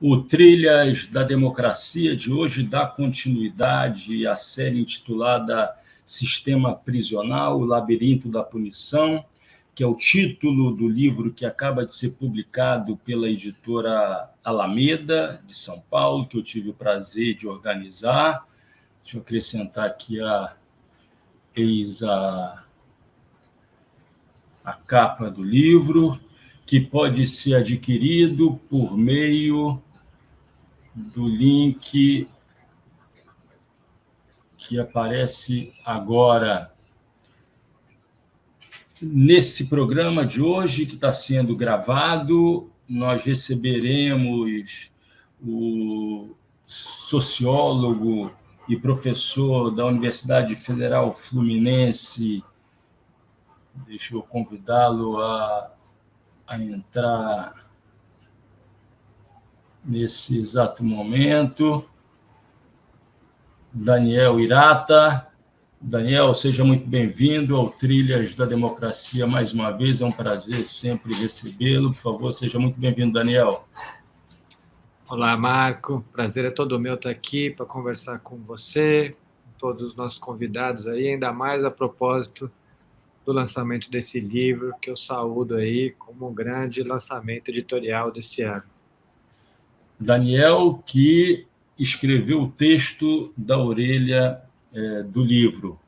O Trilhas da Democracia de hoje dá continuidade à série intitulada Sistema Prisional, o Labirinto da Punição, que é o título do livro que acaba de ser publicado pela editora Alameda, de São Paulo, que eu tive o prazer de organizar. Deixa eu acrescentar aqui a capa do livro, que pode ser adquirido por meio do link que aparece agora. Nesse programa de hoje, que está sendo gravado, nós receberemos o sociólogo e professor da Universidade Federal Fluminense. Deixa eu convidá-lo a entrar nesse exato momento. Daniel Hirata. Daniel, seja muito bem-vindo ao Trilhas da Democracia mais uma vez. É um prazer sempre recebê-lo. Por favor, seja muito bem-vindo, Daniel. Olá, Marco. Prazer é todo meu estar aqui para conversar com você, com todos os nossos convidados aí, ainda mais a propósito do lançamento desse livro, que eu saúdo aí como um grande lançamento editorial desse ano. Daniel, que escreveu o texto da orelha do livro.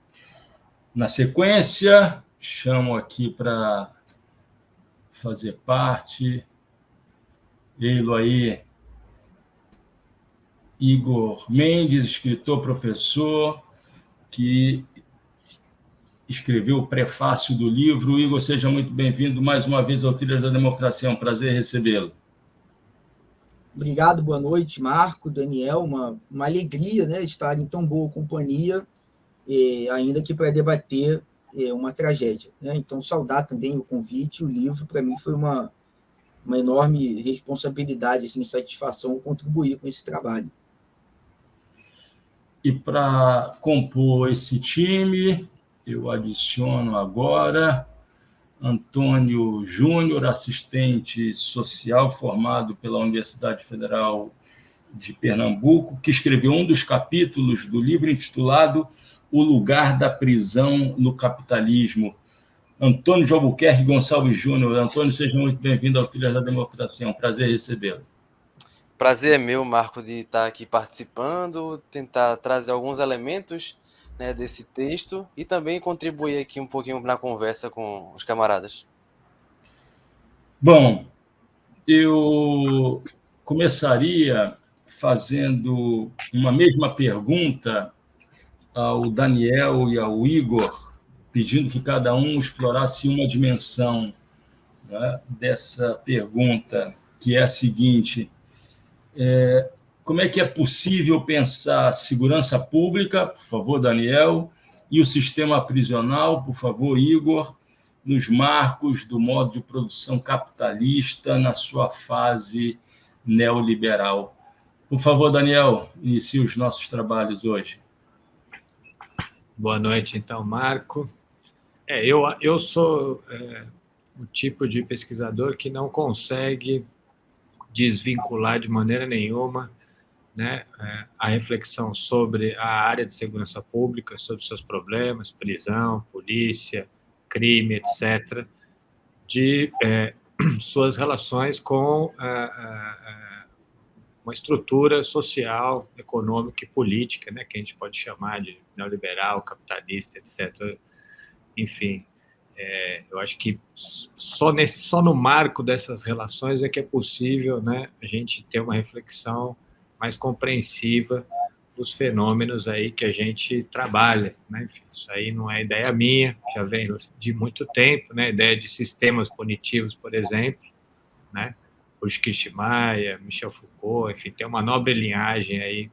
Na sequência, chamo aqui para fazer parte, ele aí, Igor Mendes, escritor, professor, que escreveu o prefácio do livro. Igor, seja muito bem-vindo mais uma vez ao Trilhas da Democracia. É um prazer recebê-lo. Obrigado, boa noite, Marco, Daniel. Uma alegria, né, estar em tão boa companhia, ainda que para debater uma tragédia, né? Então, saudar também o convite. O livro, para mim, foi uma enorme responsabilidade, assim, satisfação contribuir com esse trabalho. E para compor esse time, eu adiciono agora Antônio Júnior, assistente social formado pela Universidade Federal de Pernambuco, que escreveu um dos capítulos do livro intitulado O Lugar da Prisão no Capitalismo. Antônio de Albuquerque Gonçalves Júnior. Antônio, seja muito bem-vindo ao Trilhas da Democracia. É um prazer recebê-lo. Prazer é meu, Marco, de estar aqui participando, tentar trazer alguns elementos, né, desse texto e também contribuir aqui um pouquinho na conversa com os camaradas. Bom, eu começaria fazendo uma mesma pergunta ao Daniel e ao Igor, pedindo que cada um explorasse uma dimensão, né, dessa pergunta, que é a seguinte: como é que é possível pensar segurança pública, por favor, Daniel, e o sistema prisional, por favor, Igor, nos marcos do modo de produção capitalista na sua fase neoliberal? Por favor, Daniel, inicie os nossos trabalhos hoje. Boa noite, então, Marco. Eu sou o tipo de pesquisador que não consegue desvincular de maneira nenhuma, né, a reflexão sobre a área de segurança pública, sobre seus problemas, prisão, polícia, crime, etc., de suas relações com uma estrutura social, econômica e política, né, que a gente pode chamar de neoliberal, capitalista, etc. Enfim, eu acho que só no marco dessas relações é que é possível, né, a gente ter uma reflexão mais compreensiva dos fenômenos aí que a gente trabalha, né? Enfim, isso aí não é ideia minha, já vem de muito tempo, né? Ideia de sistemas punitivos, por exemplo, né? Urskish Maia, Michel Foucault, enfim, tem uma nobre linhagem aí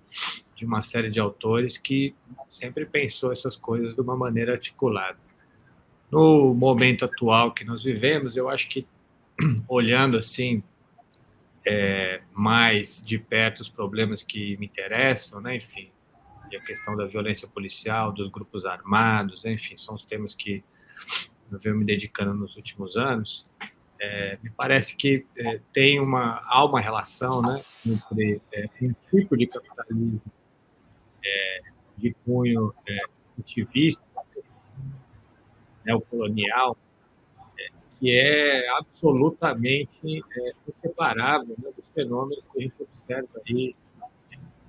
de uma série de autores que sempre pensou essas coisas de uma maneira articulada. No momento atual que nós vivemos, eu acho que, olhando assim mais de perto os problemas que me interessam, né, enfim, a questão da violência policial, dos grupos armados, enfim, são os temas que eu venho me dedicando nos últimos anos. Me parece que há uma relação, né, entre um tipo de capitalismo de cunho extrativista, neocolonial, que é absolutamente inseparável, né, dos fenômenos que a gente observa aí,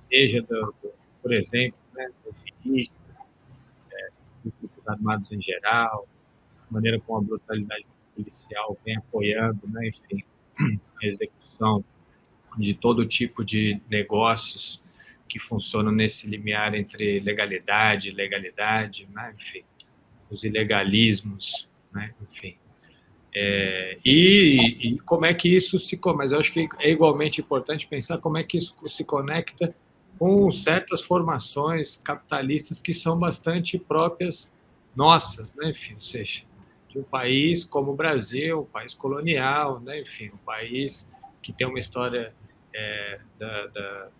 seja, por exemplo, né, dos milícias, dos grupos armados em geral, a maneira como a brutalidade policial vem apoiando, né, enfim, a execução de todo tipo de negócios que funcionam nesse limiar entre legalidade e ilegalidade, né, enfim, os ilegalismos, né, enfim. E como é que isso mas eu acho que é igualmente importante pensar como é que isso se conecta com certas formações capitalistas que são bastante próprias nossas, né? Enfim, ou seja, de um país como o Brasil, um país colonial, né? Enfim, um país que tem uma história da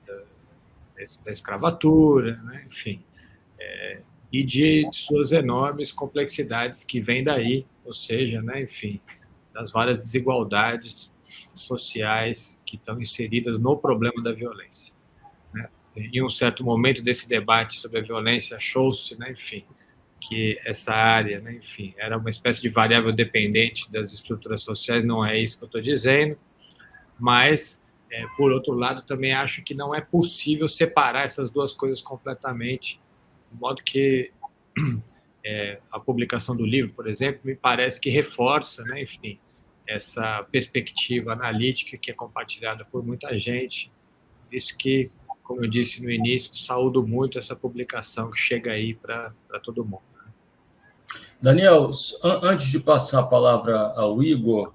escravatura, né? Enfim, e de suas enormes complexidades que vêm daí, ou seja, né? Enfim, das várias desigualdades sociais que estão inseridas no problema da violência. Né? Em um certo momento desse debate sobre a violência, achou-se, né, enfim, que essa área, né, enfim, era uma espécie de variável dependente das estruturas sociais, não é isso que eu estou dizendo, mas, por outro lado, também acho que não é possível separar essas duas coisas completamente, de modo que a publicação do livro, por exemplo, me parece que reforça, né, enfim, essa perspectiva analítica que é compartilhada por muita gente. Isso que, como eu disse no início, saúdo muito essa publicação que chega aí para todo mundo. Daniel, antes de passar a palavra ao Igor,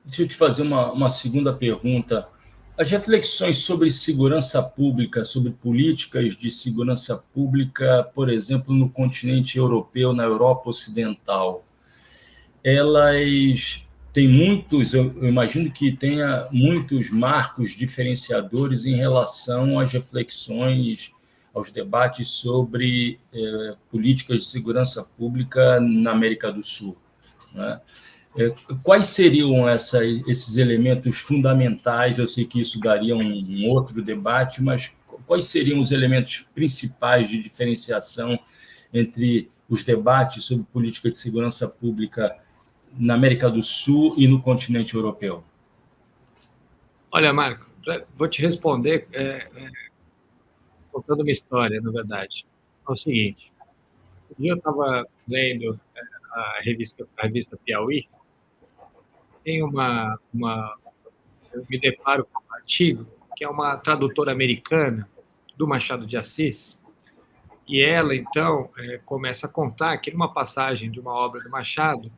deixa eu te fazer uma segunda pergunta. As reflexões sobre segurança pública, sobre políticas de segurança pública, por exemplo, no continente europeu, na Europa Ocidental, elas têm eu imagino que tenha muitos marcos diferenciadores em relação às reflexões, aos debates sobre políticas de segurança pública na América do Sul, né? Quais seriam esses elementos fundamentais? Eu sei que isso daria um outro debate, mas quais seriam os elementos principais de diferenciação entre os debates sobre política de segurança pública na América do Sul e no continente europeu? Olha, Marco, vou te responder contando uma história, na verdade. É o seguinte, um dia eu estava lendo a revista Piauí, tem eu me deparo com um artigo que é uma tradutora americana do Machado de Assis, e ela, então, começa a contar que numa passagem de uma obra do Machado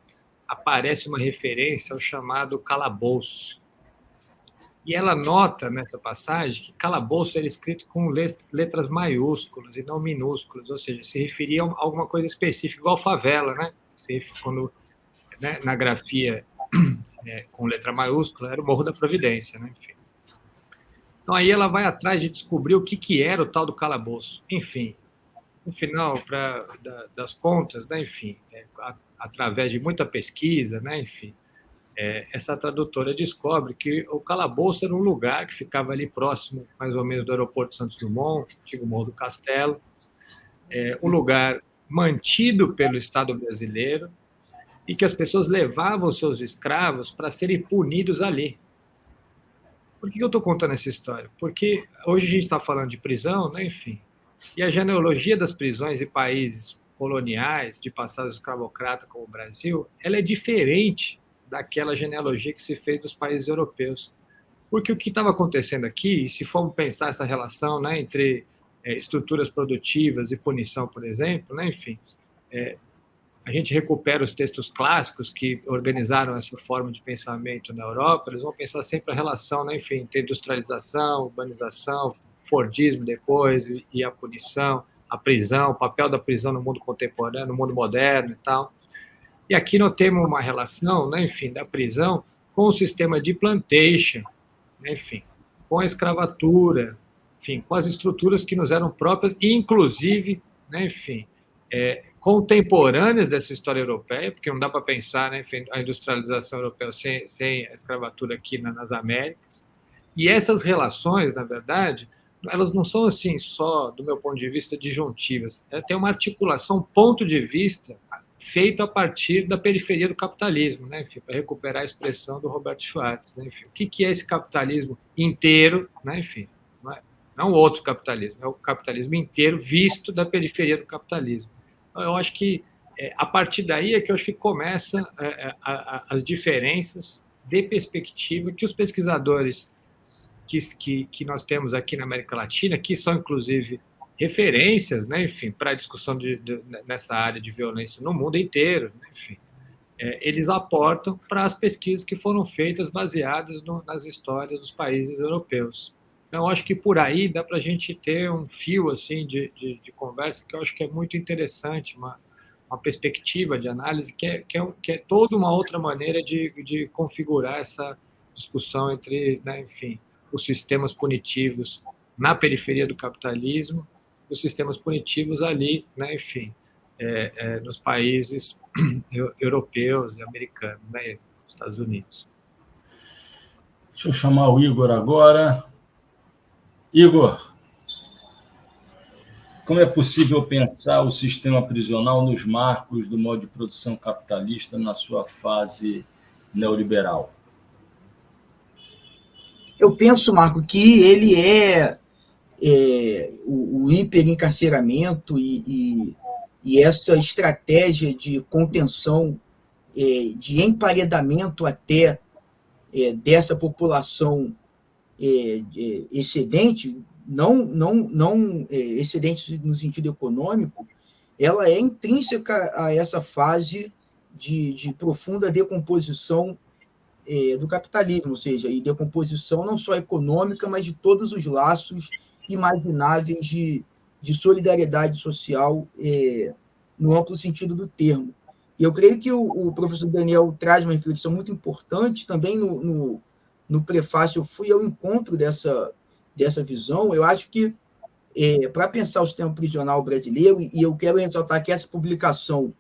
aparece uma referência ao chamado calabouço. E ela nota nessa passagem que calabouço era escrito com letras maiúsculas e não minúsculas, ou seja, se referia a alguma coisa específica, igual favela, né? Quando, né, na grafia com letra maiúscula, era o Morro da Providência, né? Enfim. Então, aí ela vai atrás de descobrir o que era o tal do calabouço. Enfim, no final das contas, né? Enfim, através de muita pesquisa, né? Enfim, essa tradutora descobre que o calabouço era um lugar que ficava ali próximo, mais ou menos, do aeroporto Santos Dumont, antigo Morro do Castelo, um lugar mantido pelo Estado brasileiro, e que as pessoas levavam seus escravos para serem punidos ali. Por que eu estou contando essa história? Porque hoje a gente está falando de prisão, né? Enfim, e a genealogia das prisões em países coloniais, de passado escravocrata como o Brasil, ela é diferente daquela genealogia que se fez dos países europeus. Porque o que estava acontecendo aqui, e se formos pensar essa relação, né, entre estruturas produtivas e punição, por exemplo, né? Enfim, a gente recupera os textos clássicos que organizaram essa forma de pensamento na Europa, eles vão pensar sempre a relação, né, enfim, entre industrialização, urbanização, Fordismo depois, e a punição, a prisão, o papel da prisão no mundo contemporâneo, no mundo moderno e tal. E aqui nós temos uma relação, né, enfim, da prisão com o sistema de plantation, né, enfim, com a escravatura, enfim, com as estruturas que nos eram próprias, e inclusive, né, enfim, contemporâneas dessa história europeia, porque não dá para pensar, né, a industrialização europeia sem a escravatura aqui nas Américas. E essas relações, na verdade, elas não são assim só, do meu ponto de vista, disjuntivas. Tem uma articulação, ponto de vista, feito a partir da periferia do capitalismo, né? Enfim, para recuperar a expressão do Roberto Schwartz. Né? Enfim, o que é esse capitalismo inteiro? Né? Enfim, não outro capitalismo, é o capitalismo inteiro visto da periferia do capitalismo. Então, eu acho que a partir daí é que eu acho que começam as diferenças de perspectiva que os pesquisadores que nós temos aqui na América Latina, que são, inclusive, referências, né, enfim, para a discussão nessa área de violência no mundo inteiro, né, enfim, eles aportam para as pesquisas que foram feitas baseadas nas histórias dos países europeus. Então, acho que por aí dá para a gente ter um fio assim, de conversa que eu acho que é muito interessante, uma perspectiva de análise que é toda uma outra maneira de configurar essa discussão entre, né, enfim, os sistemas punitivos na periferia do capitalismo, os sistemas punitivos ali, né, enfim, nos países europeus e americanos, né, nos Estados Unidos. Deixa eu chamar o Igor agora. Igor, como é possível pensar o sistema prisional nos marcos do modo de produção capitalista na sua fase neoliberal? Eu penso, Marco, que ele o hiperencarceramento e essa estratégia de contenção, de emparedamento até dessa população excedente, não excedente no sentido econômico, ela é intrínseca a essa fase de profunda decomposição do capitalismo, ou seja, e decomposição não só econômica, mas de todos os laços imagináveis de solidariedade social no amplo sentido do termo. E eu creio que o professor Daniel traz uma reflexão muito importante, também no prefácio eu fui ao encontro dessa visão. Eu acho que, para pensar o sistema prisional brasileiro, e eu quero ressaltar que essa publicação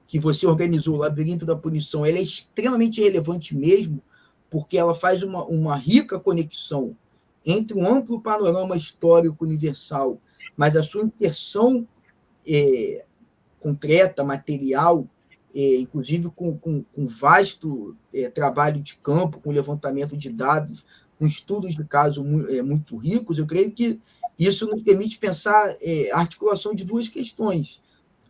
que você organizou, o Labirinto da Punição, ela é extremamente relevante mesmo, porque ela faz uma rica conexão entre um amplo panorama histórico universal, mas a sua inserção concreta, material, inclusive com vasto trabalho de campo, com levantamento de dados, com estudos de caso muito ricos. Eu creio que isso nos permite pensar a articulação de duas questões.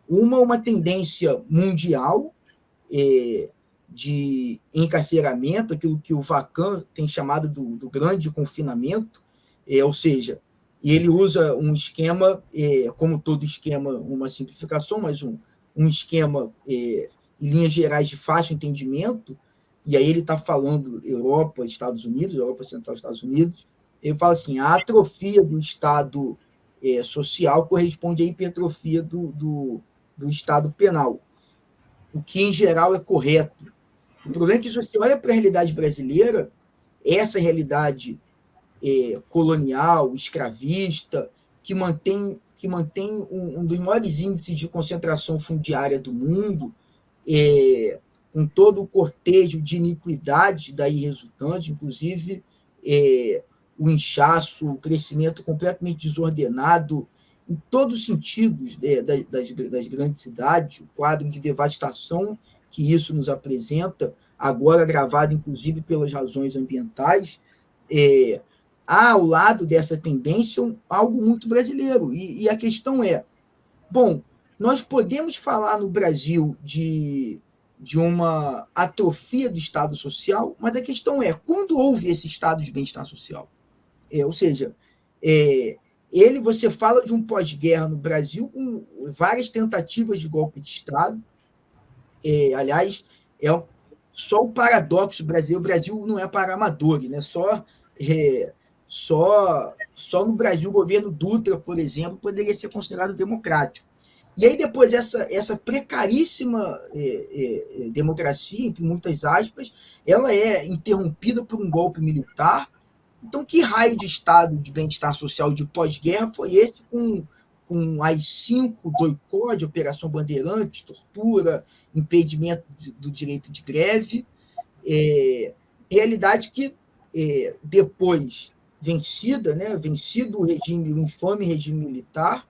Uma tendência mundial de encarceramento, aquilo que o Vacan tem chamado do grande confinamento, ou seja, ele usa um esquema, como todo esquema, uma simplificação, mas um esquema, em linhas gerais, de fácil entendimento, e aí ele está falando Europa, Estados Unidos, Europa Central, Estados Unidos. Ele fala assim: a atrofia do Estado social corresponde à hipertrofia do Estado penal, o que, em geral, é correto. O problema é que, se você olha para a realidade brasileira, essa realidade colonial, escravista, que mantém um dos maiores índices de concentração fundiária do mundo, com todo o cortejo de iniquidades daí resultante, inclusive o inchaço, o crescimento completamente desordenado, em todos os sentidos das grandes cidades, o quadro de devastação que isso nos apresenta, agora agravado, inclusive, pelas razões ambientais, há, ao lado dessa tendência, algo muito brasileiro. E a questão é, bom, nós podemos falar no Brasil de uma atrofia do Estado social, mas a questão é, quando houve esse estado de bem-estar social? Ou seja, você fala de um pós-guerra no Brasil com várias tentativas de golpe de Estado. Aliás, só o paradoxo brasileiro. O Brasil não é para amadores, né? Só no Brasil o governo Dutra, por exemplo, poderia ser considerado democrático. E aí depois essa precaríssima democracia, entre muitas aspas, ela é interrompida por um golpe militar. Então, que raio de estado de bem-estar social de pós-guerra foi esse com com AI-5, doicode, Operação Bandeirantes, tortura, impedimento do direito de greve. Realidade que, depois vencida, né, vencido o infame regime militar,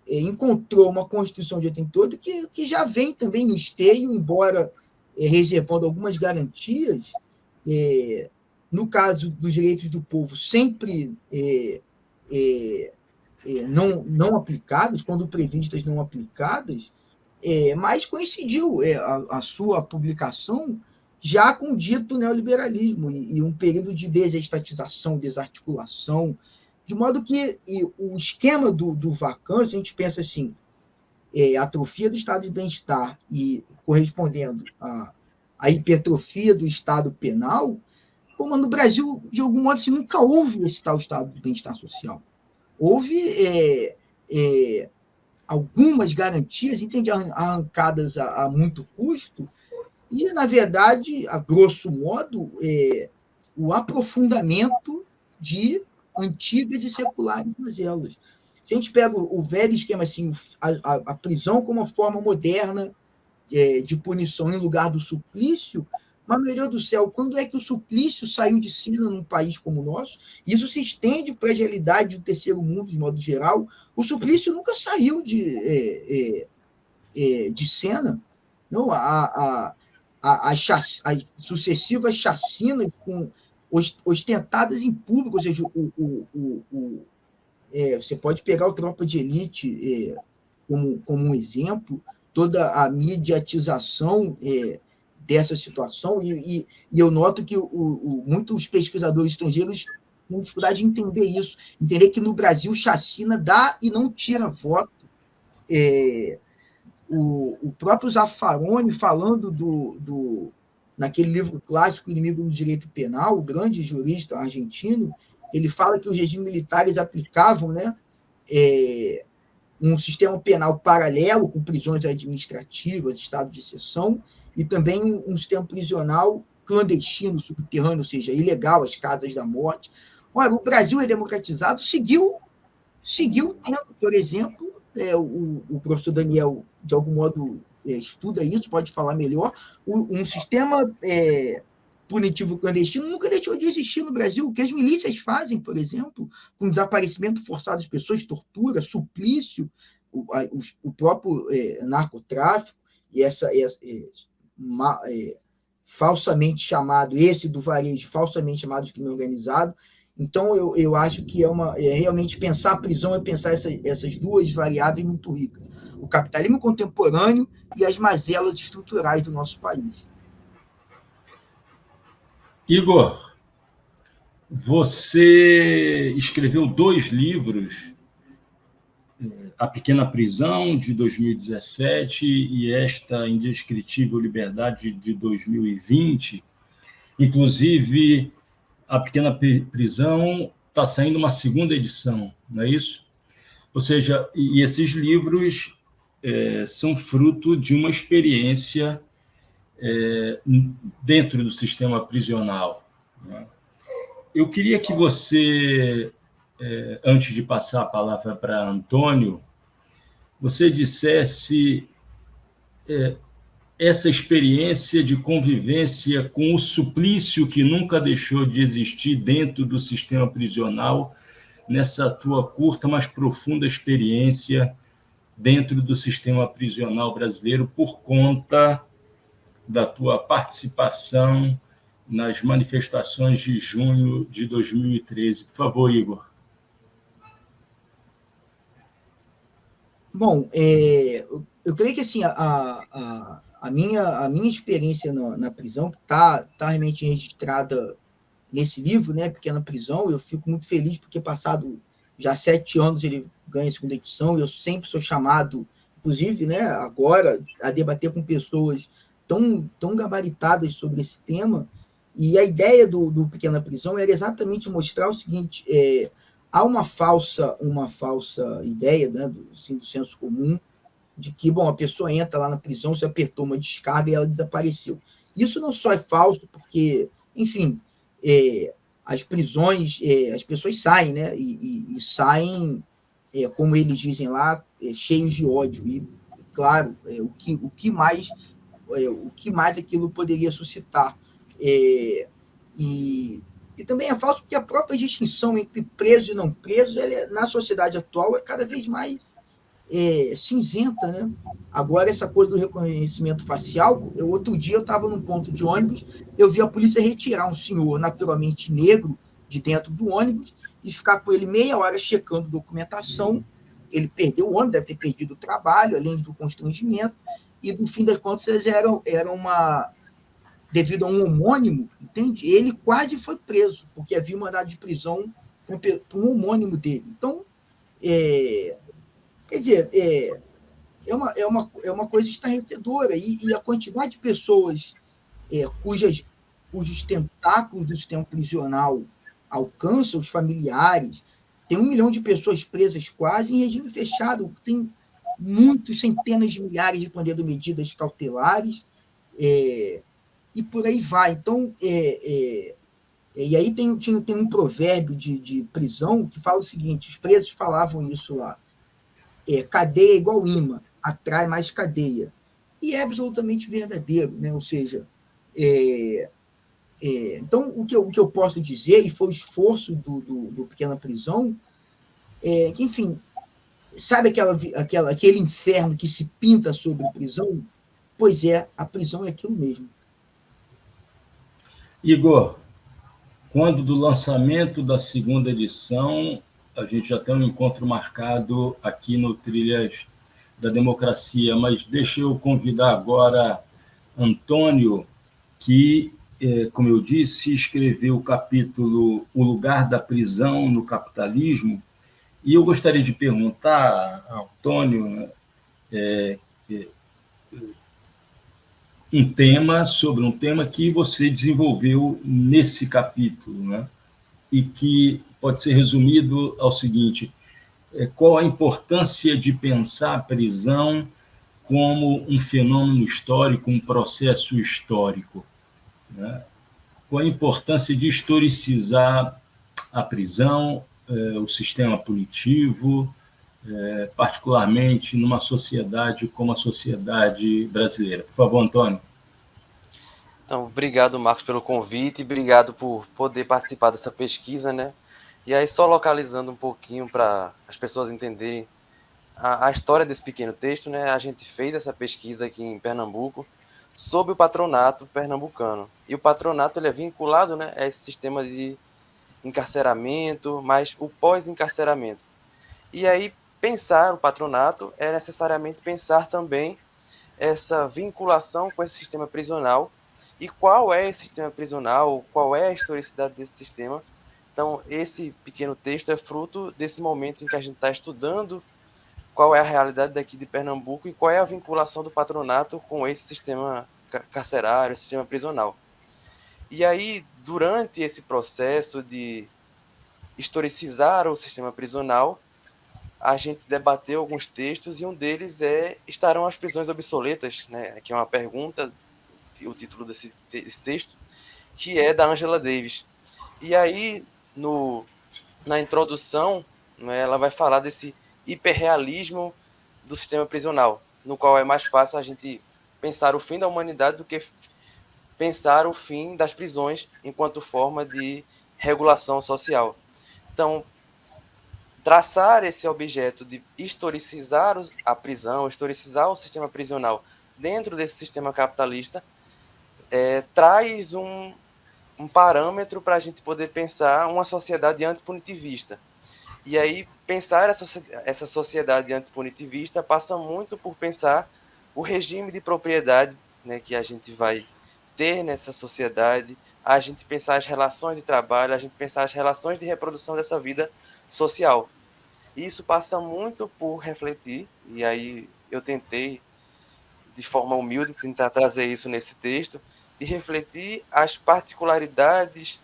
encontrou uma Constituição de 88 que já vem também no esteio, embora reservando algumas garantias, no caso dos direitos do povo, sempre não aplicados, quando previstas não aplicadas, mas coincidiu a sua publicação já com o dito neoliberalismo e um período de desestatização, desarticulação, de modo que o esquema do Vacan, se a gente pensa assim, atrofia do estado de bem-estar e correspondendo à hipertrofia do estado penal, como no Brasil, de algum modo, assim, nunca houve esse tal estado de bem-estar social. Houve algumas garantias, entende, arrancadas a muito custo, e, na verdade, a grosso modo, o aprofundamento de antigas e seculares mazelas. Se a gente pega o velho esquema, assim, a prisão como uma forma moderna de punição em lugar do suplício, mas, meu Deus do céu, quando é que o suplício saiu de cena num país como o nosso? Isso se estende para a realidade do terceiro mundo, de modo geral. O suplício nunca saiu de cena. Não, as sucessivas chacinas ostentadas em público, ou seja, você pode pegar o Tropa de Elite como um exemplo, toda a mediatização dessa situação, e eu noto que muitos pesquisadores estrangeiros têm dificuldade de entender isso, entender que no Brasil chacina dá e não tira voto. O próprio Zaffaroni, falando naquele livro clássico, Inimigo do Direito Penal, o grande jurista argentino, ele fala que os regimes militares aplicavam, né, um sistema penal paralelo, com prisões administrativas, estado de exceção, e também um sistema prisional clandestino, subterrâneo, ou seja, ilegal, as casas da morte. Ora, o Brasil redemocratizado seguiu tendo, por exemplo, o professor Daniel, de algum modo, estuda isso, pode falar melhor, um sistema punitivo clandestino nunca deixou de existir no Brasil. O que as milícias fazem, por exemplo, com desaparecimento forçado das pessoas, tortura, suplício, o próprio narcotráfico, e falsamente chamado, esse do varejo, falsamente chamado de crime organizado. Então, eu acho que realmente pensar a prisão é pensar essas duas variáveis muito ricas: o capitalismo contemporâneo e as mazelas estruturais do nosso país. Igor, você escreveu 2 livros, A Pequena Prisão, de 2017, e Esta Indescritível Liberdade, de 2020. Inclusive, A Pequena Prisão está saindo uma 2ª edição, não é isso? Ou seja, e esses livros são fruto de uma experiência dentro do sistema prisional. Né? Eu queria que você, antes de passar a palavra para Antônio, você dissesse essa experiência de convivência com o suplício que nunca deixou de existir dentro do sistema prisional, nessa tua curta, mas profunda experiência dentro do sistema prisional brasileiro, por conta da tua participação nas manifestações de junho de 2013. Por favor, Igor. Bom, eu creio que assim, a minha experiência na prisão, que está realmente registrada nesse livro, né, Pequena Prisão, eu fico muito feliz porque, passado já 7 anos, ele ganha a 2ª edição, e eu sempre sou chamado, inclusive, né, agora, a debater com pessoas tão gabaritadas sobre esse tema. E a ideia do Pequena Prisão era exatamente mostrar o seguinte: há uma falsa ideia, né, do senso comum, de que, bom, a pessoa entra lá na prisão, se apertou uma descarga e ela desapareceu. Isso não só é falso, porque, enfim, as prisões, as pessoas saem, né, e saem como eles dizem lá, cheios de ódio. E, claro, o que mais aquilo poderia suscitar. E também é falso porque a própria distinção entre preso e não preso, na sociedade atual, é cada vez mais cinzenta, né? Agora, essa coisa do reconhecimento facial, outro dia eu estava num ponto de ônibus, eu vi a polícia retirar um senhor naturalmente negro de dentro do ônibus e ficar com ele meia hora checando documentação. Ele perdeu o ônibus, deve ter perdido o trabalho, além do constrangimento, e no fim das contas era uma... devido a um homônimo, entende? Ele quase foi preso, porque havia mandado de prisão para um homônimo dele. Então, quer dizer, é uma coisa estarrecedora, e a quantidade de pessoas cujos tentáculos do sistema prisional alcançam os familiares. Tem 1 milhão de pessoas presas quase em regime fechado, tem muitos, centenas de milhares respondendo medidas cautelares, e por aí vai. Então, e aí tem um provérbio de prisão que fala o seguinte, os presos falavam isso lá, cadeia igual imã, atrai mais cadeia. E é absolutamente verdadeiro, né? Ou seja, então, o que eu posso dizer, e foi o esforço do Pequena Prisão, que, enfim, sabe aquele inferno que se pinta sobre a prisão? Pois a prisão é aquilo mesmo. Igor, quando do lançamento da segunda edição, a gente já tem um encontro marcado aqui no Trilhas da Democracia, mas deixa eu convidar agora Antônio, que, como eu disse, escreveu o capítulo O Lugar da Prisão no Capitalismo, e eu gostaria de perguntar a Antônio sobre um tema que você desenvolveu nesse capítulo, né? E que pode ser resumido ao seguinte: qual a importância de pensar a prisão como um fenômeno histórico, um processo histórico, né? Qual a importância de historicizar a prisão, o sistema punitivo, particularmente numa sociedade como a sociedade brasileira. Por favor, Antônio. Então, obrigado, Marcos, pelo convite, obrigado por poder participar dessa pesquisa, né? E aí, só localizando um pouquinho para as pessoas entenderem a história desse pequeno texto, né? A gente fez essa pesquisa aqui em Pernambuco sob o patronato pernambucano. E o patronato ele é vinculado, né, a esse sistema de encarceramento, mas o pós-encarceramento. E aí, pensar o patronato é necessariamente pensar também essa vinculação com esse sistema prisional. E qual é esse sistema prisional? Qual é a historicidade desse sistema? Então, esse pequeno texto é fruto desse momento em que a gente está estudando qual é a realidade daqui de Pernambuco e qual é a vinculação do patronato com esse sistema carcerário, esse sistema prisional. E aí, durante esse processo de historicizar o sistema prisional, a gente debateu alguns textos e um deles estarão as prisões obsoletas, né? Que é uma pergunta, o título desse texto, que é da Angela Davis. E aí, na introdução, né, ela vai falar desse hiperrealismo do sistema prisional, no qual é mais fácil a gente pensar o fim da humanidade do que pensar o fim das prisões enquanto forma de regulação social. Então, traçar esse objeto de historicizar a prisão, historicizar o sistema prisional dentro desse sistema capitalista, traz um parâmetro para a gente poder pensar uma sociedade antipunitivista. E aí, pensar essa sociedade antipunitivista passa muito por pensar o regime de propriedade, né, que a gente vai ter nessa sociedade, a gente pensar as relações de trabalho, a gente pensar as relações de reprodução dessa vida social. E isso passa muito por refletir, e aí eu tentei, de forma humilde, tentar trazer isso nesse texto, de refletir as particularidades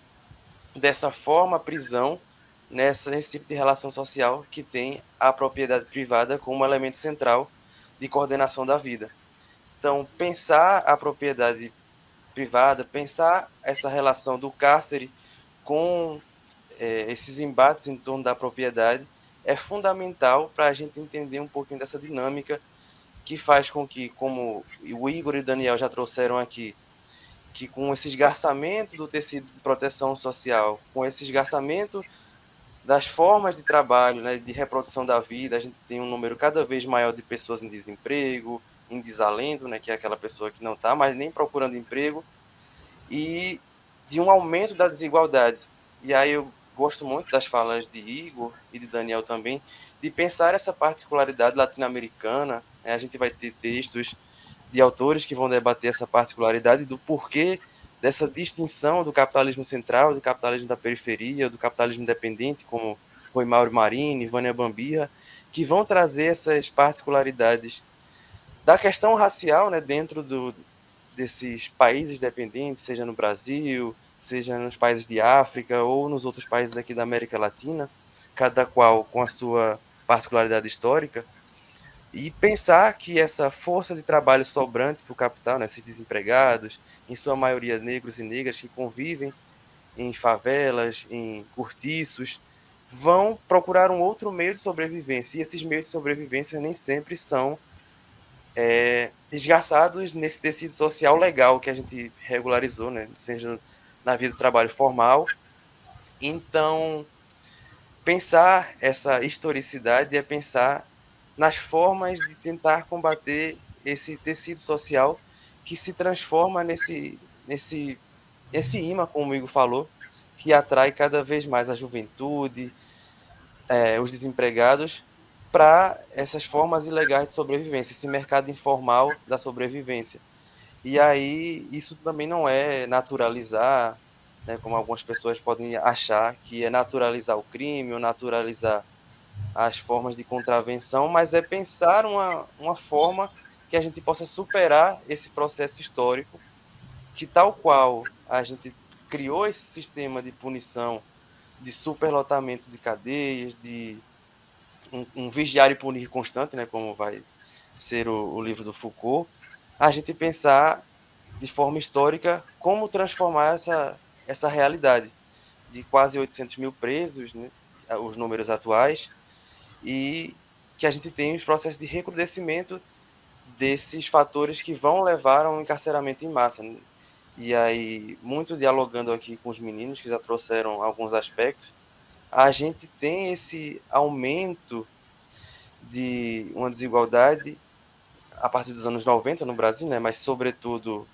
dessa forma prisão, nesse tipo de relação social que tem a propriedade privada como elemento central de coordenação da vida. Então, pensar a propriedade privada, pensar essa relação do cárcere com esses embates em torno da propriedade é fundamental para a gente entender um pouquinho dessa dinâmica que faz com que, como o Igor e o Daniel já trouxeram aqui, que com esse esgarçamento do tecido de proteção social, com esse esgarçamento das formas de trabalho, né, de reprodução da vida, a gente tem um número cada vez maior de pessoas em desemprego, em desalento, né, que é aquela pessoa que não está mais nem procurando emprego, e de um aumento da desigualdade. E aí eu gosto muito das falas de Igor e de Daniel também, de pensar essa particularidade latino-americana. A gente vai ter textos de autores que vão debater essa particularidade do porquê dessa distinção do capitalismo central, do capitalismo da periferia, do capitalismo independente, como Rui Mauro Marini, Vânia Bambirra, que vão trazer essas particularidades da questão racial, né, dentro desses países dependentes, seja no Brasil, seja nos países de África ou nos outros países aqui da América Latina, cada qual com a sua particularidade histórica, e pensar que essa força de trabalho sobrante para o capital, né, esses desempregados, em sua maioria negros e negras que convivem em favelas, em cortiços, vão procurar um outro meio de sobrevivência, e esses meios de sobrevivência nem sempre são desgastados nesse tecido social legal que a gente regularizou, né, seja na vida do trabalho formal. Então, pensar essa historicidade é pensar nas formas de tentar combater esse tecido social que se transforma nesse imã, como o Igor falou, que atrai cada vez mais a juventude, os desempregados, para essas formas ilegais de sobrevivência, esse mercado informal da sobrevivência. E aí, isso também não é naturalizar, né, como algumas pessoas podem achar, que é naturalizar o crime ou naturalizar as formas de contravenção, mas é pensar uma forma que a gente possa superar esse processo histórico, que tal qual a gente criou esse sistema de punição, de superlotamento de cadeias, de um vigiar e punir constante, né, como vai ser o livro do Foucault, a gente pensar de forma histórica como transformar essa realidade de quase 800 mil presos, né, os números atuais, e que a gente tem os processos de recrudescimento desses fatores que vão levar a um encarceramento em massa, né? E aí, muito dialogando aqui com os meninos que já trouxeram alguns aspectos, a gente tem esse aumento de uma desigualdade a partir dos anos 90 no Brasil, né? Mas sobretudo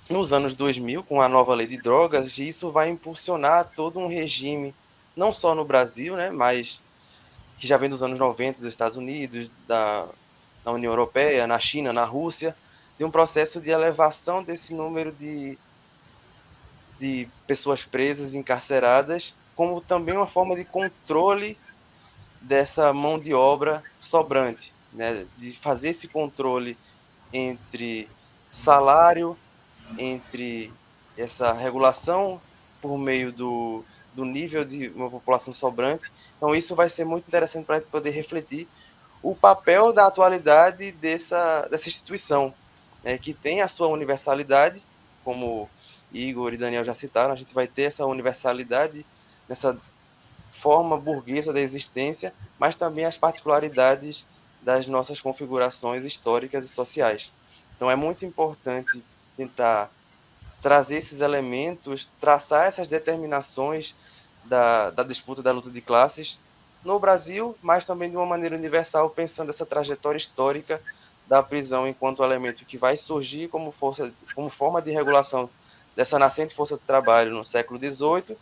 nos anos 2000, com a nova lei de drogas, e isso vai impulsionar todo um regime, não só no Brasil, né, mas que já vem dos anos 90, dos Estados Unidos, da União Europeia, na China, na Rússia, de um processo de elevação desse número de pessoas presas e encarceradas, como também uma forma de controle dessa mão de obra sobrante, né, de fazer esse controle entre salário, entre essa regulação por meio do nível de uma população sobrante. Então, isso vai ser muito interessante para poder refletir o papel da atualidade dessa instituição, né, que tem a sua universalidade, como Igor e Daniel já citaram, a gente vai ter essa universalidade nessa forma burguesa da existência, mas também as particularidades das nossas configurações históricas e sociais. Então, é muito importante tentar trazer esses elementos, traçar essas determinações da disputa da luta de classes no Brasil, mas também de uma maneira universal, pensando essa trajetória histórica da prisão enquanto elemento que vai surgir como forma de regulação dessa nascente força de trabalho no século XVIII,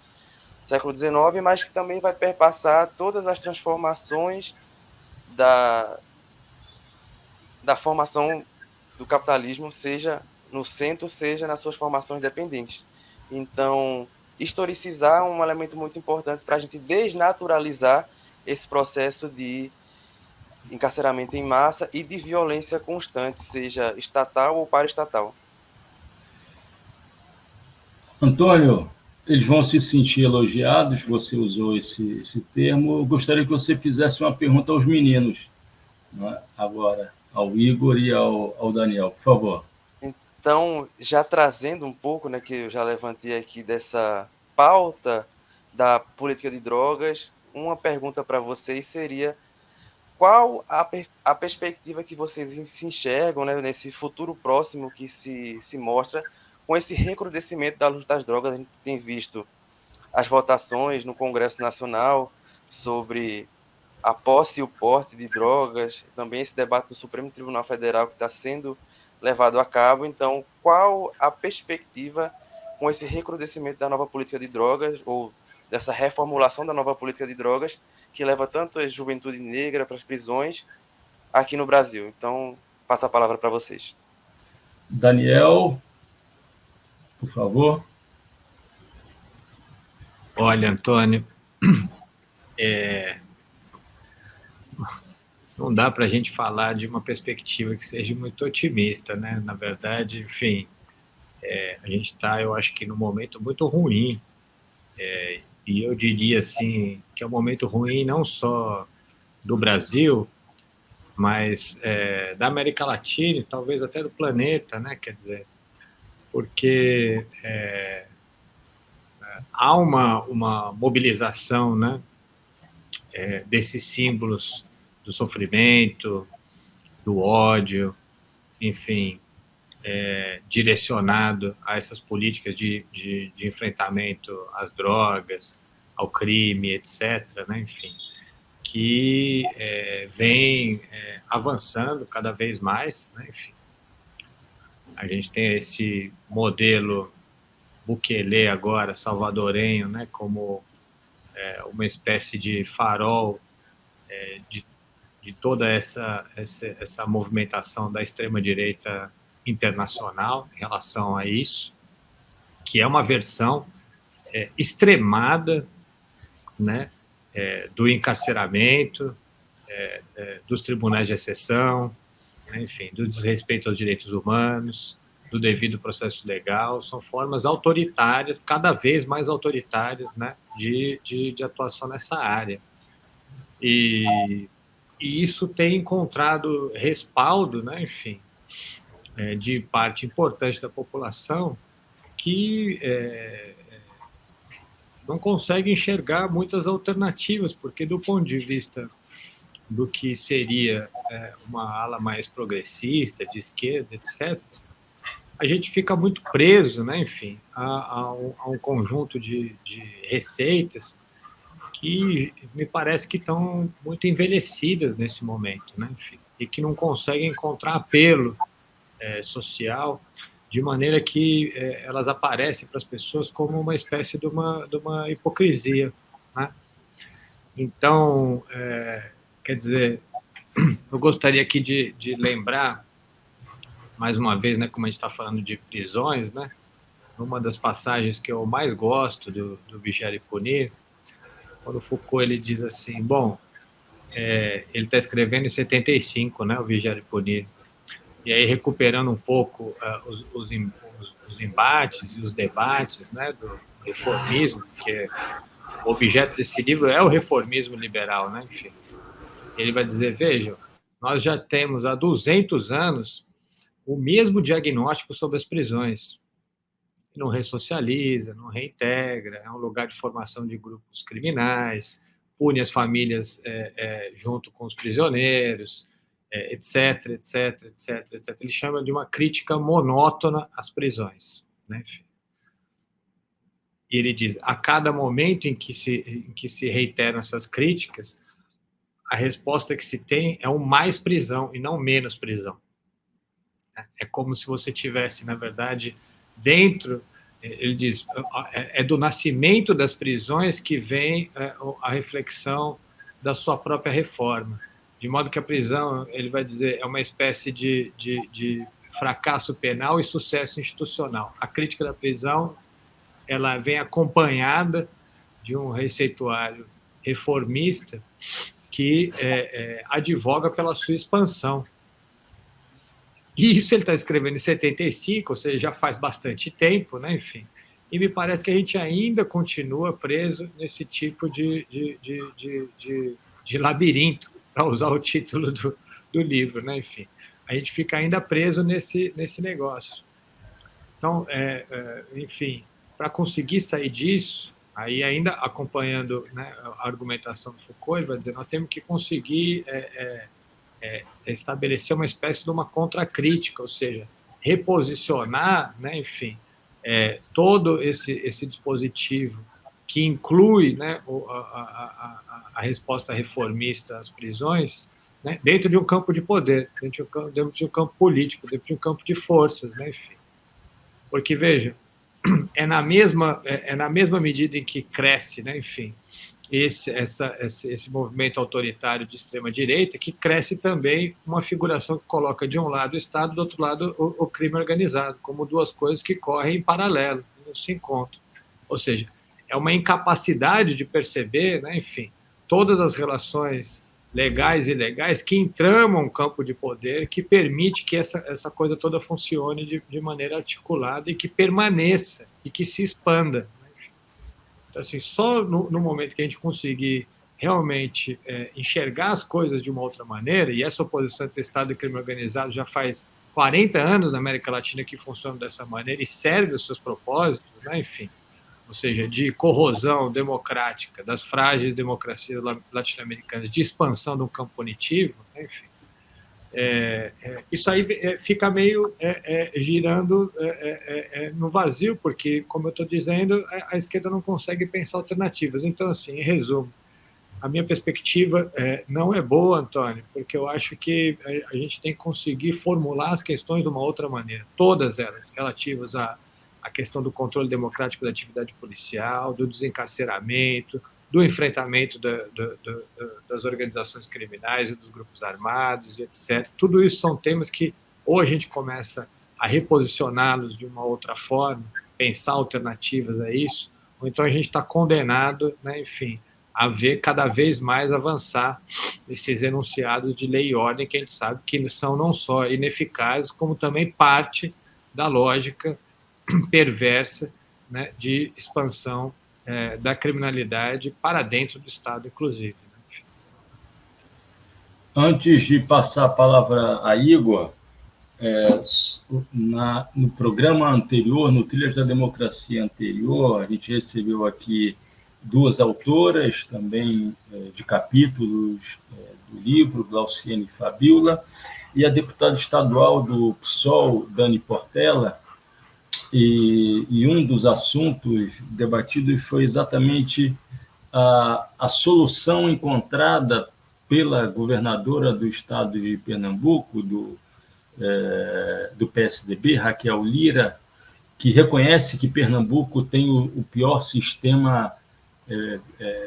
século XIX, mas que também vai perpassar todas as transformações da formação do capitalismo, seja no centro, seja nas suas formações dependentes. Então, historicizar é um elemento muito importante para a gente desnaturalizar esse processo de encarceramento em massa e de violência constante, seja estatal ou paraestatal. Antônio, eles vão se sentir elogiados, você usou esse termo. Eu gostaria que você fizesse uma pergunta aos meninos, né? Agora, ao Igor e ao Daniel, por favor. Então, já trazendo um pouco, né, que eu já levantei aqui dessa pauta da política de drogas, uma pergunta para vocês seria: qual a perspectiva que vocês se enxergam, né, nesse futuro próximo que se mostra com esse recrudescimento da luta das drogas? A gente tem visto as votações no Congresso Nacional sobre a posse e o porte de drogas, também esse debate do Supremo Tribunal Federal que está sendo levado a cabo. Então, qual a perspectiva com esse recrudescimento da nova política de drogas, ou dessa reformulação da nova política de drogas, que leva tanto a juventude negra para as prisões aqui no Brasil? Então, passo a palavra para vocês. Daniel, por favor. Olha, Antônio, não dá para a gente falar de uma perspectiva que seja muito otimista, né? Na verdade, enfim, a gente está, eu acho que, num momento muito ruim, e eu diria assim que é um momento ruim não só do Brasil, mas da América Latina e talvez até do planeta, né? Quer dizer, porque há uma mobilização, né? Desses símbolos do sofrimento, do ódio, enfim, direcionado a essas políticas de enfrentamento às drogas, ao crime, etc., né? Enfim, que vem avançando cada vez mais, né? Enfim, a gente tem esse modelo Bukele agora, salvadorenho, né? Como uma espécie de farol de toda essa movimentação da extrema-direita internacional em relação a isso, que é uma versão extremada, né, do encarceramento, dos tribunais de exceção, né, enfim, do desrespeito aos direitos humanos, do devido processo legal. São formas autoritárias, cada vez mais autoritárias, né, de atuação nessa área. E isso tem encontrado respaldo, né, enfim, de parte importante da população que não consegue enxergar muitas alternativas, porque do ponto de vista do que seria uma ala mais progressista, de esquerda, etc., a gente fica muito preso, né, enfim, a um conjunto de receitas que me parece que estão muito envelhecidas nesse momento, né, enfim, e que não conseguem encontrar apelo social, de maneira que elas aparecem para as pessoas como uma espécie de uma hipocrisia, né? Então, quer dizer, eu gostaria aqui de lembrar, mais uma vez, né, como a gente está falando de prisões, né, uma das passagens que eu mais gosto do Vigiar e Punir, quando Foucault ele diz assim, bom, ele está escrevendo em 75, né, o Vigiar e Punir, e aí recuperando um pouco os embates e os debates, né, do reformismo, que o objeto desse livro é o reformismo liberal, né, enfim. Ele vai dizer, veja, nós já temos há 200 anos o mesmo diagnóstico sobre as prisões. Não ressocializa, não reintegra, é um lugar de formação de grupos criminais, pune as famílias junto com os prisioneiros, etc, etc, etc, etc. Ele chama de uma crítica monótona às prisões, né? Enfim. E ele diz, a cada momento em que se reiteram essas críticas, a resposta que se tem é um mais prisão e não menos prisão. É como se você tivesse, na verdade, dentro, ele diz, é do nascimento das prisões que vem a reflexão da sua própria reforma. De modo que a prisão, ele vai dizer, é uma espécie de fracasso penal e sucesso institucional. A crítica da prisão, ela vem acompanhada de um receituário reformista que advoga pela sua expansão. E isso ele está escrevendo em 75, ou seja, já faz bastante tempo, né? Enfim. E me parece que a gente ainda continua preso nesse tipo de labirinto, para usar o título do livro, né? Enfim, a gente fica ainda preso nesse negócio. Então, enfim, para conseguir sair disso, Aí, ainda acompanhando, né, a argumentação do Foucault, ele vai dizer: nós temos que conseguir estabelecer uma espécie de uma contracrítica, ou seja, reposicionar, né, enfim, todo esse dispositivo que inclui, né, a resposta reformista às prisões, né, dentro de um campo de poder, dentro de um campo político, dentro de um campo de forças, né, enfim. Porque, veja, é na mesma medida em que cresce, né, enfim, esse movimento autoritário de extrema-direita, que cresce também uma figuração que coloca de um lado o Estado, do outro lado o crime organizado, como duas coisas que correm em paralelo, não se encontram. Ou seja, é uma incapacidade de perceber, né, enfim, todas as relações legais e ilegais que entramam um campo de poder que permite que essa coisa toda funcione de maneira articulada e que permaneça e que se expanda. Então, assim, só no momento que a gente conseguir realmente enxergar as coisas de uma outra maneira, e essa oposição entre Estado e crime organizado já faz 40 anos na América Latina que funciona dessa maneira e serve os seus propósitos, né? Enfim, ou seja, de corrosão democrática das frágeis democracias latino-americanas, de expansão de um campo punitivo, né? Enfim, isso aí fica meio girando no vazio, porque, como eu estou dizendo, a esquerda não consegue pensar alternativas. Então, assim, em resumo, a minha perspectiva não é boa, Antônio, porque eu acho que a gente tem que conseguir formular as questões de uma outra maneira, todas elas relativas à questão do controle democrático da atividade policial, do desencarceramento, do enfrentamento das organizações criminais e dos grupos armados, e etc. Tudo isso são temas que ou a gente começa a reposicioná-los de uma outra forma, pensar alternativas a isso, ou então a gente está condenado, né, enfim, a ver cada vez mais avançar esses enunciados de lei e ordem que a gente sabe que são não só ineficazes, como também parte da lógica perversa, né, de expansão da criminalidade para dentro do Estado, inclusive. Antes de passar a palavra a Igor, no programa anterior, no Trilhas da Democracia anterior, a gente recebeu aqui duas autoras também de capítulos do livro, Glauciane Fabiola, e a deputada estadual do PSOL, Dani Portela, e um dos assuntos debatidos foi exatamente a solução encontrada pela governadora do estado de Pernambuco, do PSDB, Raquel Lira, que reconhece que Pernambuco tem o pior sistema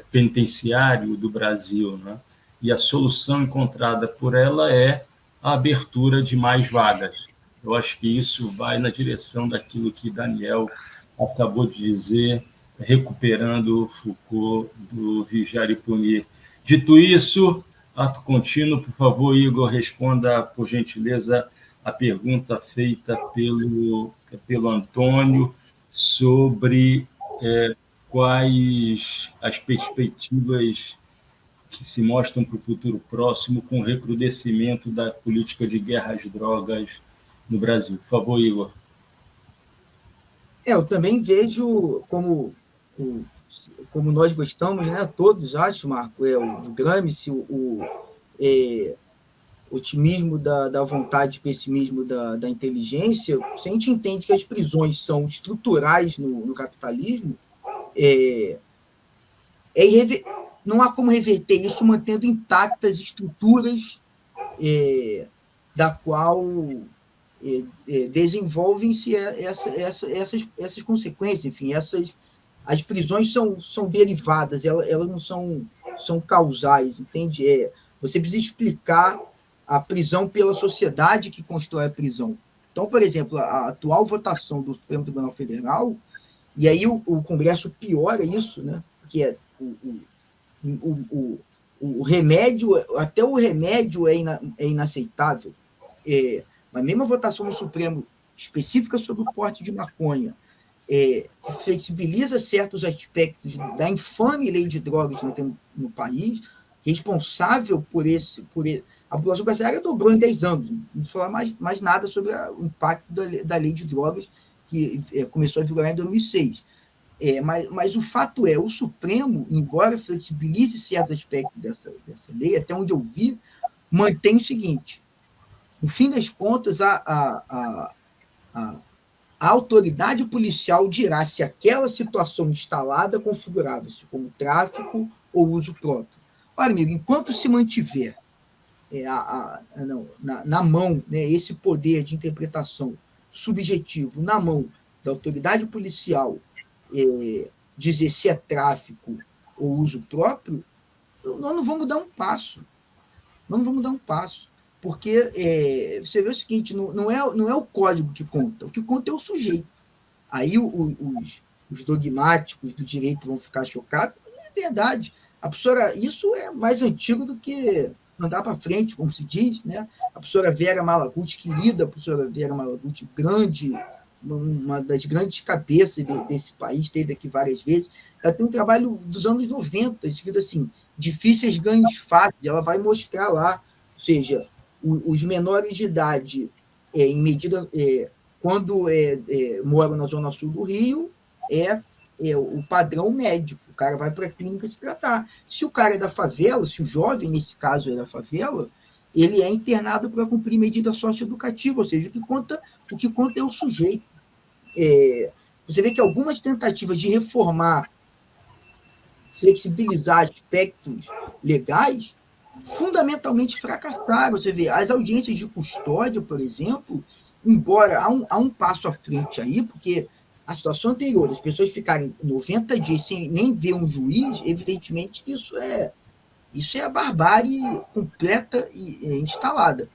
penitenciário do Brasil, né? E a solução encontrada por ela é a abertura de mais vagas. Eu acho que isso vai na direção daquilo que Daniel acabou de dizer, recuperando Foucault do Vigiar e Punir. Dito isso, ato contínuo, por favor, Igor, responda, por gentileza, a pergunta feita pelo Antônio sobre quais as perspectivas que se mostram para o futuro próximo com o recrudescimento da política de guerra às drogas no Brasil. Por favor, Igor. Eu também vejo como nós gostamos, né, todos, acho, Marco, o Gramsci, o otimismo da vontade, pessimismo da inteligência. Se a gente entende que as prisões são estruturais no capitalismo, não há como reverter isso mantendo intactas as estruturas da qual desenvolvem-se essas consequências. Enfim, as prisões são derivadas, elas não são causais, entende? Você precisa explicar a prisão pela sociedade que constrói a prisão. Então, por exemplo, a atual votação do Supremo Tribunal Federal, e aí o Congresso piora isso, né? Porque o remédio, até o remédio é inaceitável. Mas mesmo a votação no Supremo específica sobre o porte de maconha, que flexibiliza certos aspectos da infame lei de drogas que nós temos no país, responsável por a população carcerária dobrou em 10 anos. Não vou falar mais nada sobre o impacto da lei de drogas, que começou a vigorar em 2006. Mas o fato é, o Supremo, embora flexibilize certos aspectos dessa lei, até onde eu vi, mantém o seguinte: no fim das contas, a autoridade policial dirá se aquela situação instalada configurava-se como tráfico ou uso próprio. Ora, amigo, enquanto se mantiver na mão, né, esse poder de interpretação subjetivo na mão da autoridade policial, dizer se é tráfico ou uso próprio, nós não vamos dar um passo. Nós não vamos dar um passo. Porque você vê o seguinte, não é o código que conta, o que conta é o sujeito. Aí os dogmáticos do direito vão ficar chocados, mas é verdade. Isso é mais antigo do que andar para frente, como se diz, né? A professora Vera Malaguti, querida professora Vera Malaguti, uma das grandes cabeças desse país, esteve aqui várias vezes, ela tem um trabalho dos anos 90, escrito assim, difíceis ganhos fáceis, ela vai mostrar lá, ou seja, os menores de idade, em medida, quando moram na zona sul do Rio, o padrão médico, o cara vai para a clínica se tratar. Se o cara é da favela, se o jovem, nesse caso, é da favela, ele é internado para cumprir medida socioeducativa, ou seja, o que conta é o sujeito. Você vê que algumas tentativas de reformar, flexibilizar aspectos legais, fundamentalmente fracassaram. Você vê, as audiências de custódia, por exemplo, embora há um passo à frente aí, porque a situação anterior, as pessoas ficarem 90 dias sem nem ver um juiz, evidentemente que isso é a barbárie completa e instalada.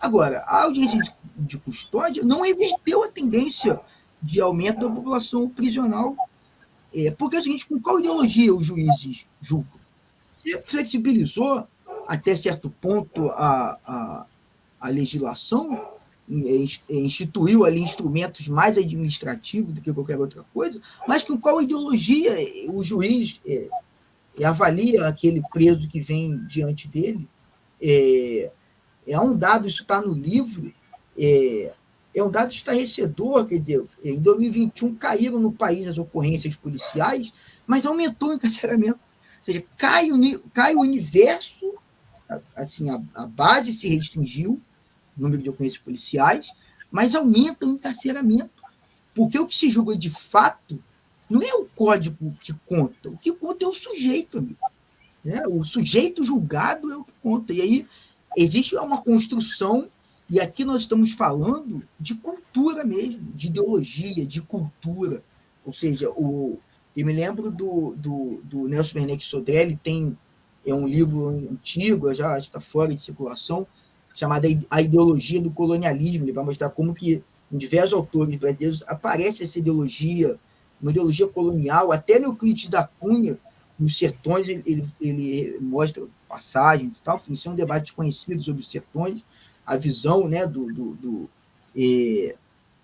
Agora, a audiência de custódia não reverteu a tendência de aumento da população prisional. Porque é o seguinte, com qual ideologia os juízes julgam? Você flexibilizou até certo ponto a legislação, instituiu ali instrumentos mais administrativos do que qualquer outra coisa, mas com qual ideologia o juiz avalia aquele preso que vem diante dele? É um dado, isso está no livro, é um dado estarrecedor, quer dizer, em 2021 caíram no país as ocorrências policiais, mas aumentou o encarceramento. Ou seja, cai o universo, assim, a base se restringiu, o número de ocorrências policiais, mas aumenta o encarceramento. Porque o que se julga de fato não é o código que conta, o que conta é o sujeito, amigo. O sujeito julgado é o que conta. E aí existe uma construção, e aqui nós estamos falando de cultura mesmo, de ideologia, de cultura. Ou seja, eu me lembro do Nelson Werneck Sodré, tem um livro antigo, já está fora de circulação, chamado A Ideologia do Colonialismo. Ele vai mostrar como que em diversos autores brasileiros aparece essa ideologia, uma ideologia colonial, até Euclides da Cunha, nos Sertões, ele mostra passagens e tal, isso é um debate conhecido sobre os sertões, a visão, né,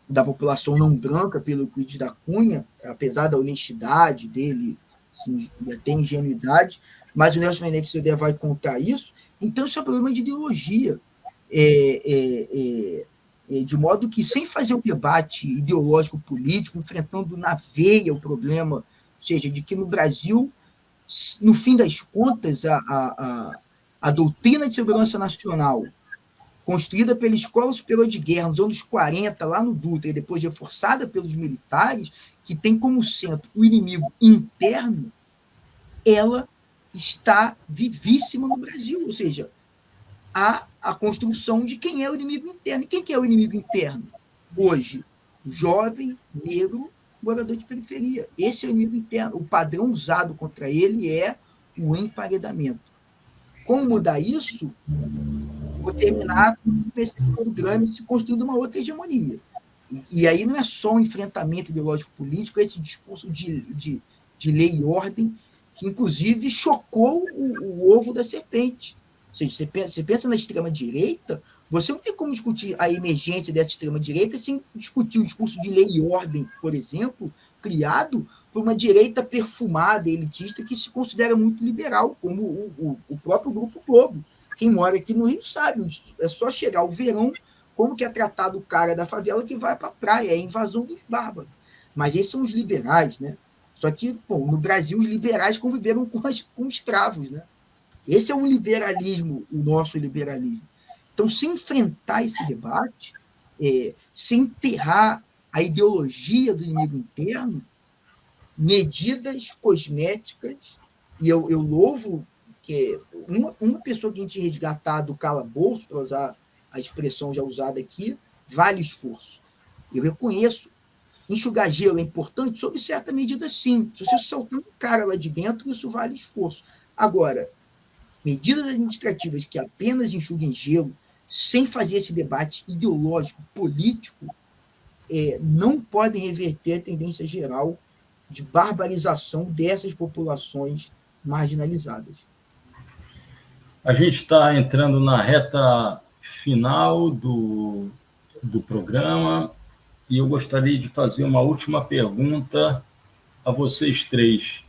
da população não branca pelo Euclides da Cunha, apesar da honestidade dele, assim, e até ingenuidade, mas o Nelson Werneck Sodré vai contar isso. Então, isso é um problema de ideologia. De modo que, sem fazer um debate ideológico político, enfrentando na veia o problema, ou seja, de que no Brasil, no fim das contas, a doutrina de segurança nacional, construída pela Escola Superior de Guerra nos anos 40, lá no Dutra, e depois reforçada pelos militares, que tem como centro o inimigo interno, ela está vivíssima no Brasil. Ou seja, há a construção de quem é o inimigo interno. E quem que é o inimigo interno? Hoje, jovem, negro, morador de periferia. Esse é o inimigo interno. O padrão usado contra ele é o emparedamento. Como mudar isso? Vou terminar com o perseguidor Gramsci construindo uma outra hegemonia. E aí não é só um enfrentamento ideológico político, é esse discurso de lei e ordem, que inclusive chocou o ovo da serpente. Ou seja, você pensa na extrema-direita, você não tem como discutir a emergência dessa extrema-direita sem discutir o discurso de lei e ordem, por exemplo, criado por uma direita perfumada, elitista, que se considera muito liberal, como o próprio Grupo Globo. Quem mora aqui no Rio sabe, é só chegar o verão, como que é tratado o cara da favela que vai para a praia, é a invasão dos bárbaros. Mas esses são os liberais, né? Só que, bom, no Brasil, os liberais conviveram com escravos, né? Esse é o liberalismo, o nosso liberalismo. Então, se enfrentar esse debate, se enterrar a ideologia do inimigo interno, medidas cosméticas, e eu louvo que uma pessoa que a gente resgatar do calabouço, para usar a expressão já usada aqui, vale esforço. Eu reconheço. Enxugar gelo é importante? Sob certa medida, sim. Se você soltar um cara lá de dentro, isso vale esforço. Agora, medidas administrativas que apenas enxuguem gelo, sem fazer esse debate ideológico, político, não podem reverter a tendência geral de barbarização dessas populações marginalizadas. A gente está entrando na reta final do programa e eu gostaria de fazer uma última pergunta a vocês três.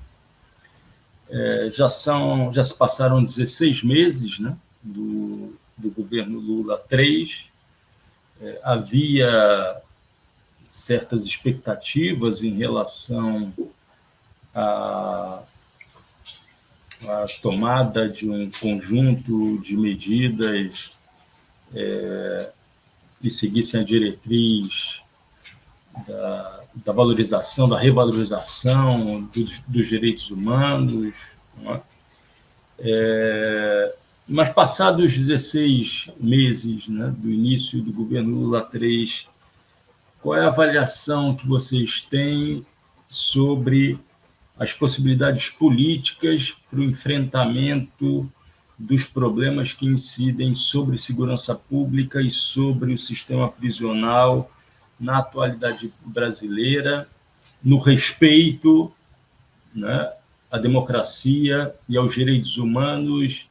Já se passaram 16 meses, né, do governo Lula 3. Havia certas expectativas em relação à tomada de um conjunto de medidas que seguissem a diretriz da valorização, da revalorização dos direitos humanos. Não é? Mas passados 16 meses, né, do início do governo Lula 3, qual é a avaliação que vocês têm sobre as possibilidades políticas para o enfrentamento dos problemas que incidem sobre segurança pública e sobre o sistema prisional na atualidade brasileira, no respeito, né, à democracia e aos direitos humanos,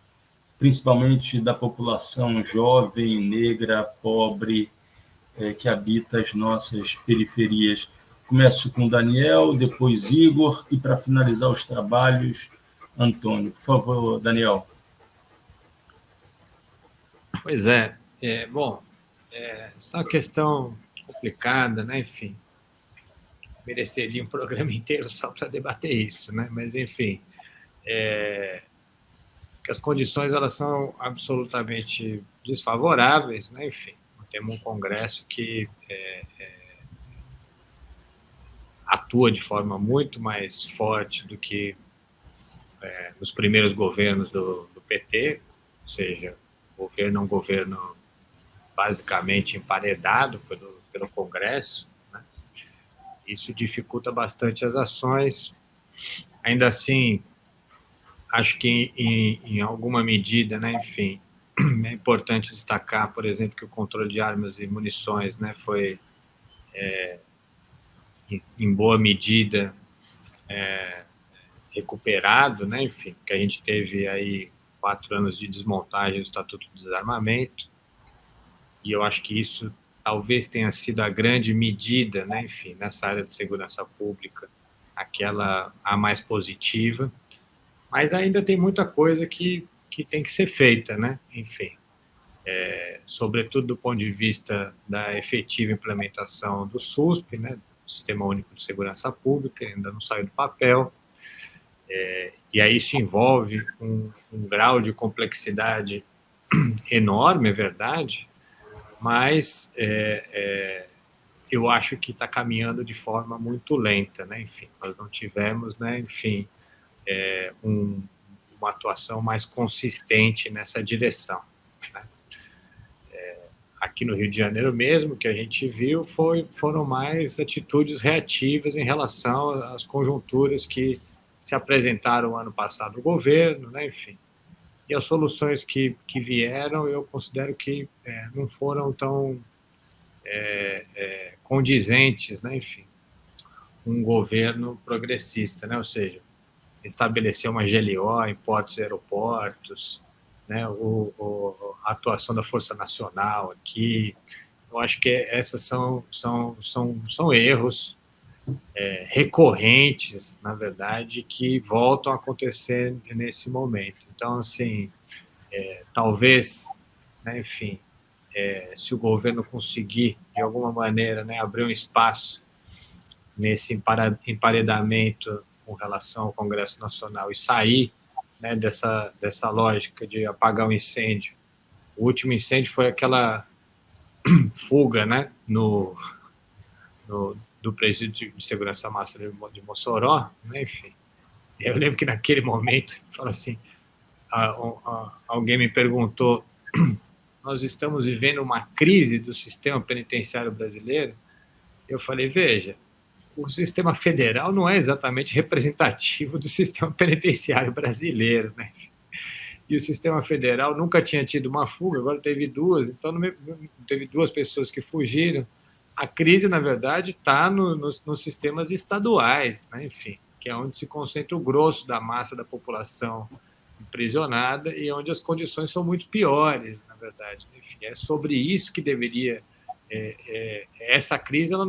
principalmente da população jovem, negra, pobre, que habita as nossas periferias? Começo com Daniel, depois Igor, e para finalizar os trabalhos, Antônio. Por favor, Daniel. Pois é. Bom, essa é uma questão complicada, né? Enfim, mereceria um programa inteiro só para debater isso, né? Mas, enfim, que as condições elas são absolutamente desfavoráveis, né? Enfim, temos um Congresso que atua de forma muito mais forte do que nos primeiros governos do PT, ou seja, o governo é um governo basicamente emparedado pelo Congresso, né? Isso dificulta bastante as ações. Ainda assim, acho que em alguma medida, né, enfim, é importante destacar, por exemplo, que o controle de armas e munições, né, foi em boa medida recuperado, né, enfim, que a gente teve aí 4 anos de desmontagem do Estatuto do Desarmamento, e eu acho que isso talvez tenha sido a grande medida, né, enfim, nessa área de segurança pública, a mais positiva, mas ainda tem muita coisa que tem que ser feita, né, enfim, sobretudo do ponto de vista da efetiva implementação do SUSP, né, do Sistema Único de Segurança Pública, ainda não saiu do papel, e aí isso envolve um grau de complexidade enorme, é verdade, mas eu acho que está caminhando de forma muito lenta, né? Enfim, nós não tivemos, né, enfim, uma atuação mais consistente nessa direção, né? Aqui no Rio de Janeiro mesmo, que a gente viu, foram mais atitudes reativas em relação às conjunturas que se apresentaram ano passado no governo, né? Enfim, e as soluções que vieram, eu considero que não foram tão condizentes, né? Enfim, um governo progressista, né? Ou seja, estabelecer uma GLO em portos e aeroportos, né? A atuação da Força Nacional aqui, eu acho que essas são erros recorrentes, na verdade, que voltam a acontecer nesse momento. Então, assim, talvez, né, enfim, se o governo conseguir, de alguma maneira, né, abrir um espaço nesse emparedamento com relação ao Congresso Nacional e sair, né, dessa lógica de apagar o incêndio. O último incêndio foi aquela fuga, né, do presídio de segurança máxima de Mossoró, né, enfim. Eu lembro que naquele momento, fala assim, alguém me perguntou: nós estamos vivendo uma crise do sistema penitenciário brasileiro? Eu falei: veja, o sistema federal não é exatamente representativo do sistema penitenciário brasileiro, né? E o sistema federal nunca tinha tido uma fuga, agora teve duas, então teve duas pessoas que fugiram. A crise, na verdade, está nos sistemas estaduais, né? Enfim, que é onde se concentra o grosso da massa da população aprisionada e onde as condições são muito piores, na verdade. Enfim, é sobre isso que deveria... essa crise ela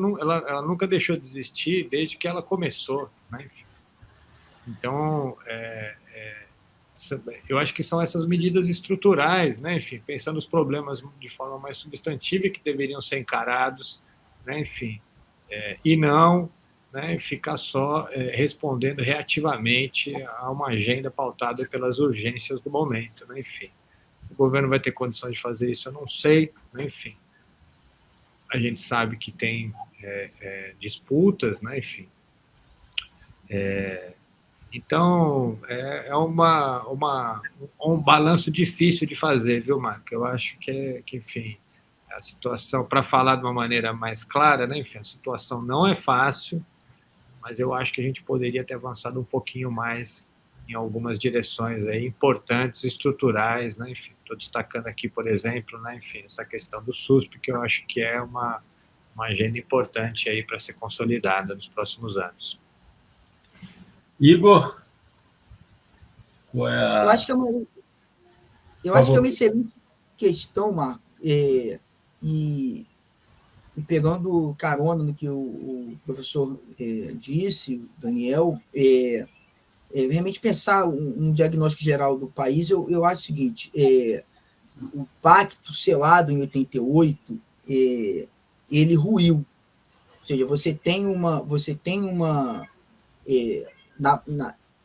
nunca deixou de existir desde que ela começou, né? Enfim. Então, eu acho que são essas medidas estruturais, né? Enfim, pensando os problemas de forma mais substantiva que deveriam ser encarados, né? Enfim, e não, né, ficar só respondendo reativamente a uma agenda pautada pelas urgências do momento, né? Enfim, o governo vai ter condições de fazer isso, eu não sei, né? Enfim, a gente sabe que tem disputas, né? Enfim, então é um balanço difícil de fazer, viu, Marco? Eu acho que enfim, a situação, para falar de uma maneira mais clara, né? Enfim, a situação não é fácil, mas eu acho que a gente poderia ter avançado um pouquinho mais em algumas direções aí importantes, estruturais, né? Enfim, estou destacando aqui, por exemplo, né? Enfim, essa questão do SUS, porque eu acho que é uma agenda importante aí para ser consolidada nos próximos anos. Igor? Eu acho que é uma excelente questão, Marco. E pegando carona no que o professor disse, Daniel, realmente pensar um diagnóstico geral do país, eu acho o seguinte: o pacto selado em 88, ele ruiu. Ou seja, você tem uma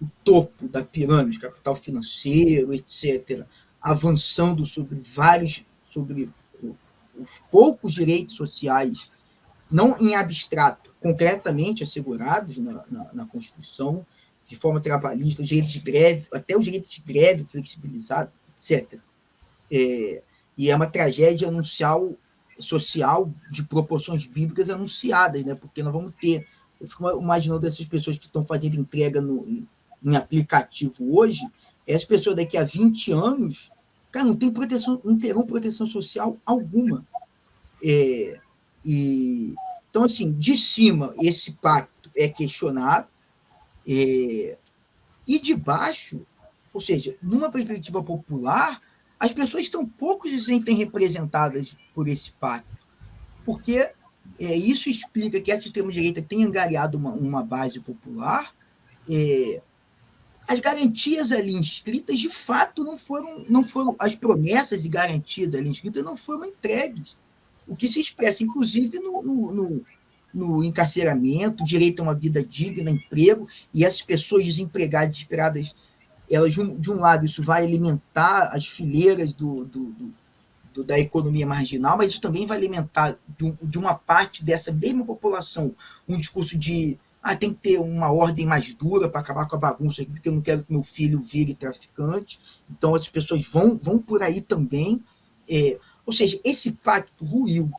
o topo da pirâmide, capital financeiro, etc., avançando sobre os poucos direitos sociais, não em abstrato, concretamente assegurados na Constituição, reforma trabalhista, o direito de greve, até o direito de greve flexibilizado, etc. E é uma tragédia social de proporções bíblicas anunciadas, né? Porque nós vamos ter... Eu fico imaginando essas pessoas que estão fazendo entrega em aplicativo hoje, essas pessoas daqui a 20 anos, cara, não terão proteção social alguma. Então, assim, de cima, esse pacto é questionado, e de baixo, ou seja, numa perspectiva popular, as pessoas estão pouco se sentem representadas por esse pacto, porque isso explica que a extrema-direita tem angariado uma base popular. As garantias ali inscritas, de fato, não foram as promessas e garantias ali inscritas não foram entregues. O que se expressa, inclusive, no encarceramento, direito a uma vida digna, emprego, e essas pessoas desempregadas, desesperadas, elas, de um lado, isso vai alimentar as fileiras da economia marginal, mas isso também vai alimentar de uma parte dessa mesma população um discurso de tem que ter uma ordem mais dura para acabar com a bagunça, porque eu não quero que meu filho vire traficante. Então, as pessoas vão por aí também. Ou seja, esse pacto ruiu.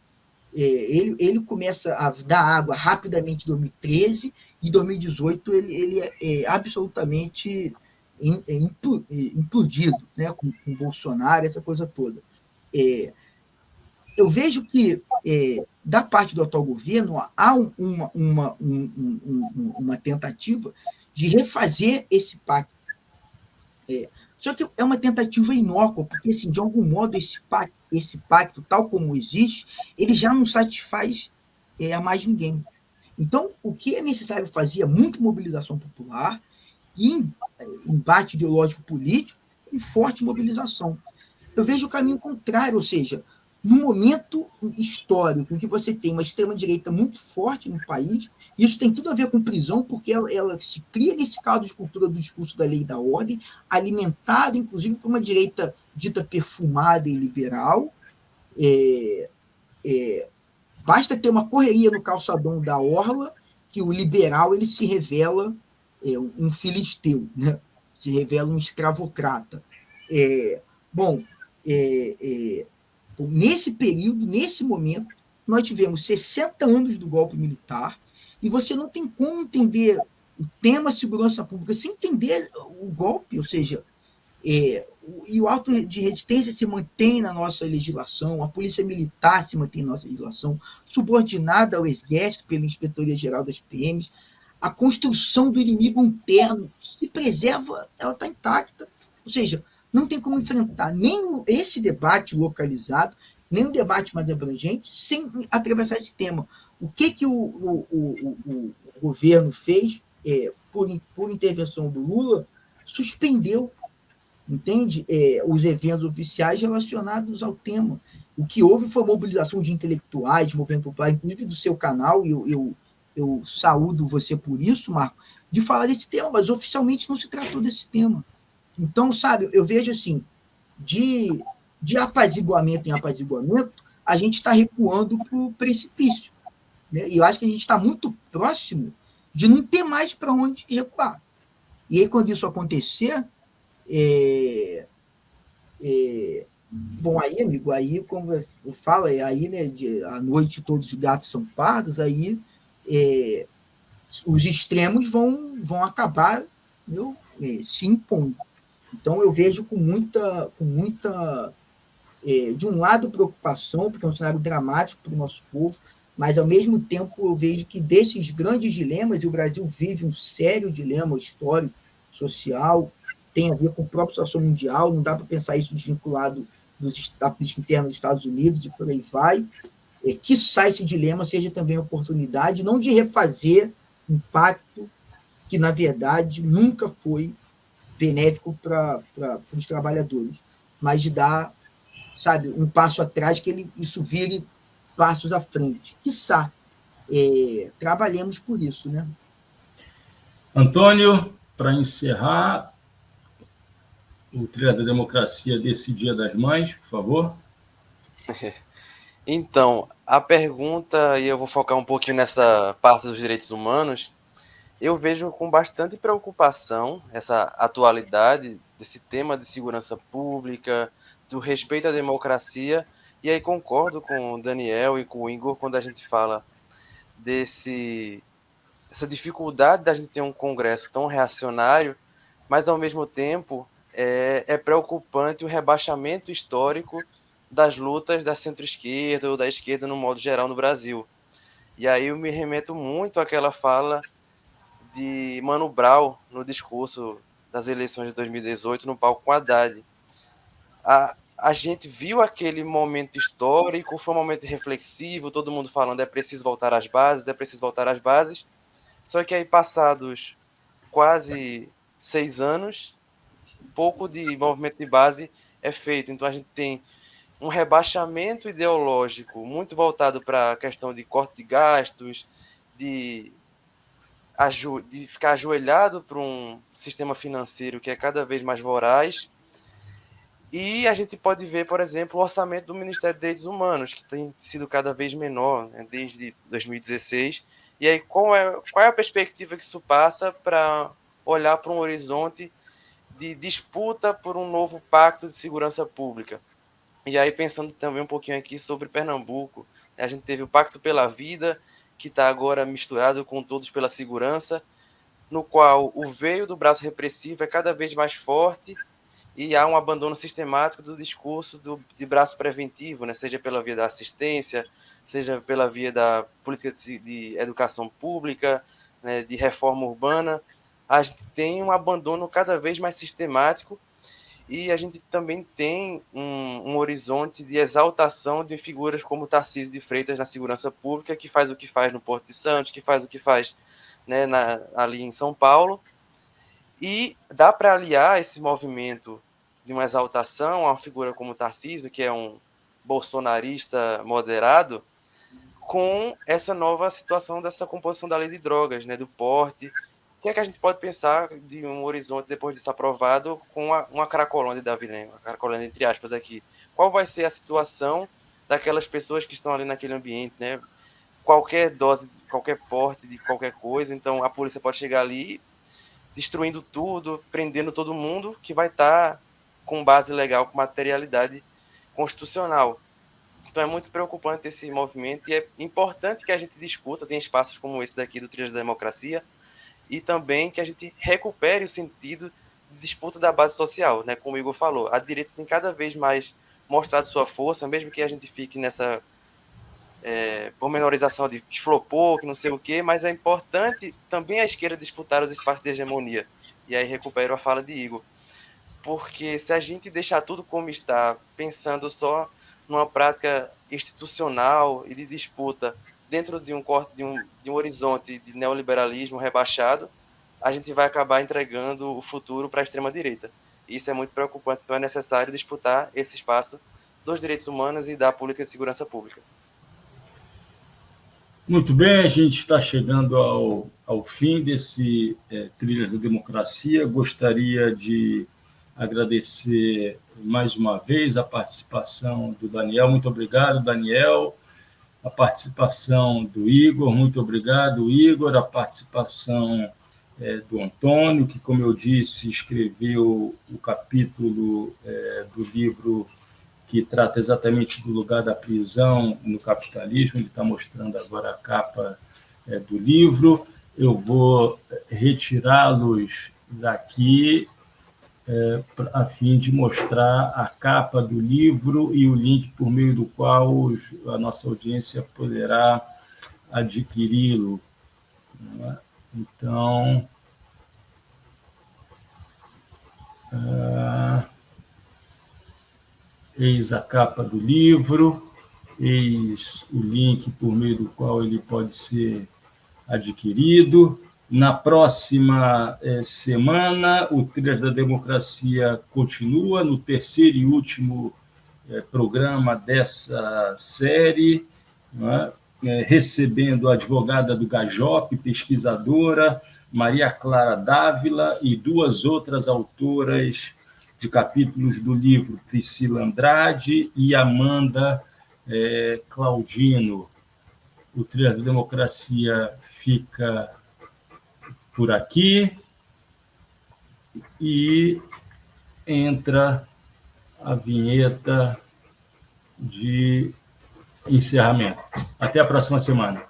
Ele começa a dar água rapidamente em 2013, e em 2018 ele é absolutamente implodido, né, com Bolsonaro, essa coisa toda. Eu vejo que, da parte do atual governo, há uma tentativa de refazer esse pacto. Só que é uma tentativa inócua, porque, assim, de algum modo, esse pacto, tal como existe, ele já não satisfaz a mais ninguém. Então, o que é necessário fazer é muita mobilização popular e embate ideológico político com forte mobilização. Eu vejo o caminho contrário, ou seja, num momento histórico em que você tem uma extrema-direita muito forte no país, isso tem tudo a ver com prisão, porque ela se cria nesse caldo de cultura do discurso da lei e da ordem, alimentado, inclusive, por uma direita dita perfumada e liberal. Basta ter uma correria no calçadão da orla que o liberal ele se revela um filisteu, né? Se revela um escravocrata. Nesse período, nesse momento, nós tivemos 60 anos do golpe militar e você não tem como entender o tema segurança pública sem entender o golpe, ou seja, e o auto de resistência se mantém na nossa legislação, a polícia militar se mantém na nossa legislação, subordinada ao exército pela Inspetoria-Geral das PMs, a construção do inimigo interno se preserva, ela está intacta, ou seja, não tem como enfrentar nem esse debate localizado, nem um debate mais abrangente, sem atravessar esse tema. O que o governo fez, por intervenção do Lula, suspendeu, entende? Os eventos oficiais relacionados ao tema. O que houve foi mobilização de intelectuais, de movimento popular, inclusive do seu canal, e eu saúdo você por isso, Marco, de falar desse tema, mas oficialmente não se tratou desse tema. Então, sabe, eu vejo assim, de apaziguamento em apaziguamento, a gente está recuando para o precipício. Né? E eu acho que a gente está muito próximo de não ter mais para onde recuar. E aí, quando isso acontecer, bom, aí, amigo, aí, como eu falo, aí, né, à noite todos os gatos são pardos, aí os extremos vão acabar, entendeu? Se impondo. Então, eu vejo com muita de um lado, preocupação, porque é um cenário dramático para o nosso povo, mas, ao mesmo tempo, eu vejo que desses grandes dilemas, e o Brasil vive um sério dilema histórico, social, tem a ver com a própria situação mundial, não dá para pensar isso desvinculado da política interna dos Estados Unidos e por aí vai, quiçá esse dilema seja também oportunidade, não de refazer um pacto que, na verdade, nunca foi benéfico para os trabalhadores, mas de dar, sabe, um passo atrás, que isso vire passos à frente. Quiçá, trabalhemos por isso, né? Antônio, para encerrar, o Trilha da Democracia desse Dia das Mães, por favor. Então, a pergunta, e eu vou focar um pouquinho nessa parte dos direitos humanos, eu vejo com bastante preocupação essa atualidade desse tema de segurança pública, do respeito à democracia, e aí concordo com o Daniel e com o Igor quando a gente fala essa dificuldade da gente ter um Congresso tão reacionário, mas ao mesmo tempo é preocupante o rebaixamento histórico das lutas da centro-esquerda ou da esquerda no modo geral no Brasil. E aí eu me remeto muito àquela fala de Mano Brown no discurso das eleições de 2018 no palco com Haddad. A gente viu aquele momento histórico, foi um momento reflexivo, todo mundo falando é preciso voltar às bases, só que aí passados quase 6 anos, pouco de movimento de base é feito, então a gente tem um rebaixamento ideológico muito voltado para a questão de corte de gastos, de ficar ajoelhado para um sistema financeiro que é cada vez mais voraz. E a gente pode ver, por exemplo, o orçamento do Ministério dos Direitos Humanos, que tem sido cada vez menor, né, desde 2016. E aí, qual é a perspectiva que isso passa para olhar para um horizonte de disputa por um novo pacto de segurança pública? E aí, pensando também um pouquinho aqui sobre Pernambuco, a gente teve o Pacto pela Vida, que está agora misturado com Todos pela Segurança, no qual o veio do braço repressivo é cada vez mais forte e há um abandono sistemático do discurso de braço preventivo, né? Seja pela via da assistência, seja pela via da política de educação pública, né? De reforma urbana. A gente tem um abandono cada vez mais sistemático e a gente também tem um horizonte de exaltação de figuras como Tarcísio de Freitas na segurança pública, que faz o que faz no Porto de Santos, que faz o que faz, né, ali em São Paulo. E dá para aliar esse movimento de uma exaltação a uma figura como Tarcísio, que é um bolsonarista moderado, com essa nova situação dessa composição da lei de drogas, né, do porte. O que é que a gente pode pensar de um horizonte depois disso aprovado com uma Cracolândia, Davi Lema, uma Cracolândia entre aspas aqui? Qual vai ser a situação daquelas pessoas que estão ali naquele ambiente, né? Qualquer dose, qualquer porte de qualquer coisa, então a polícia pode chegar ali destruindo tudo, prendendo todo mundo, que vai estar com base legal, com materialidade constitucional. Então é muito preocupante esse movimento e é importante que a gente discuta, tem espaços como esse daqui do Trilhas da Democracia, e também que a gente recupere o sentido de disputa da base social, né? Como o Igor falou, a direita tem cada vez mais mostrado sua força, mesmo que a gente fique nessa pormenorização de que flopou, que não sei o quê, mas é importante também a esquerda disputar os espaços de hegemonia. E aí recupero a fala de Igor. Porque se a gente deixar tudo como está, pensando só numa prática institucional e de disputa dentro de um horizonte de neoliberalismo rebaixado, a gente vai acabar entregando o futuro para a extrema-direita. Isso é muito preocupante, então é necessário disputar esse espaço dos direitos humanos e da política de segurança pública. Muito bem, a gente está chegando ao fim desse Trilhas da Democracia. Gostaria de agradecer mais uma vez a participação do Daniel. Muito obrigado, Daniel. A participação do Igor. Muito obrigado, Igor. A participação do Antônio, que, como eu disse, escreveu o capítulo do livro que trata exatamente do lugar da prisão no capitalismo. Ele está mostrando agora a capa do livro. Eu vou retirá-los daqui a fim de mostrar a capa do livro e o link por meio do qual a nossa audiência poderá adquiri-lo. Então, eis a capa do livro, eis o link por meio do qual ele pode ser adquirido. Na próxima semana, o Trilhas da Democracia continua no terceiro e último programa dessa série, recebendo a advogada do GAJOP, pesquisadora, Maria Clara Dávila, e duas outras autoras de capítulos do livro, Priscila Andrade e Amanda Claudino. O Trilhas da Democracia fica por aqui e entra a vinheta de encerramento. Até a próxima semana.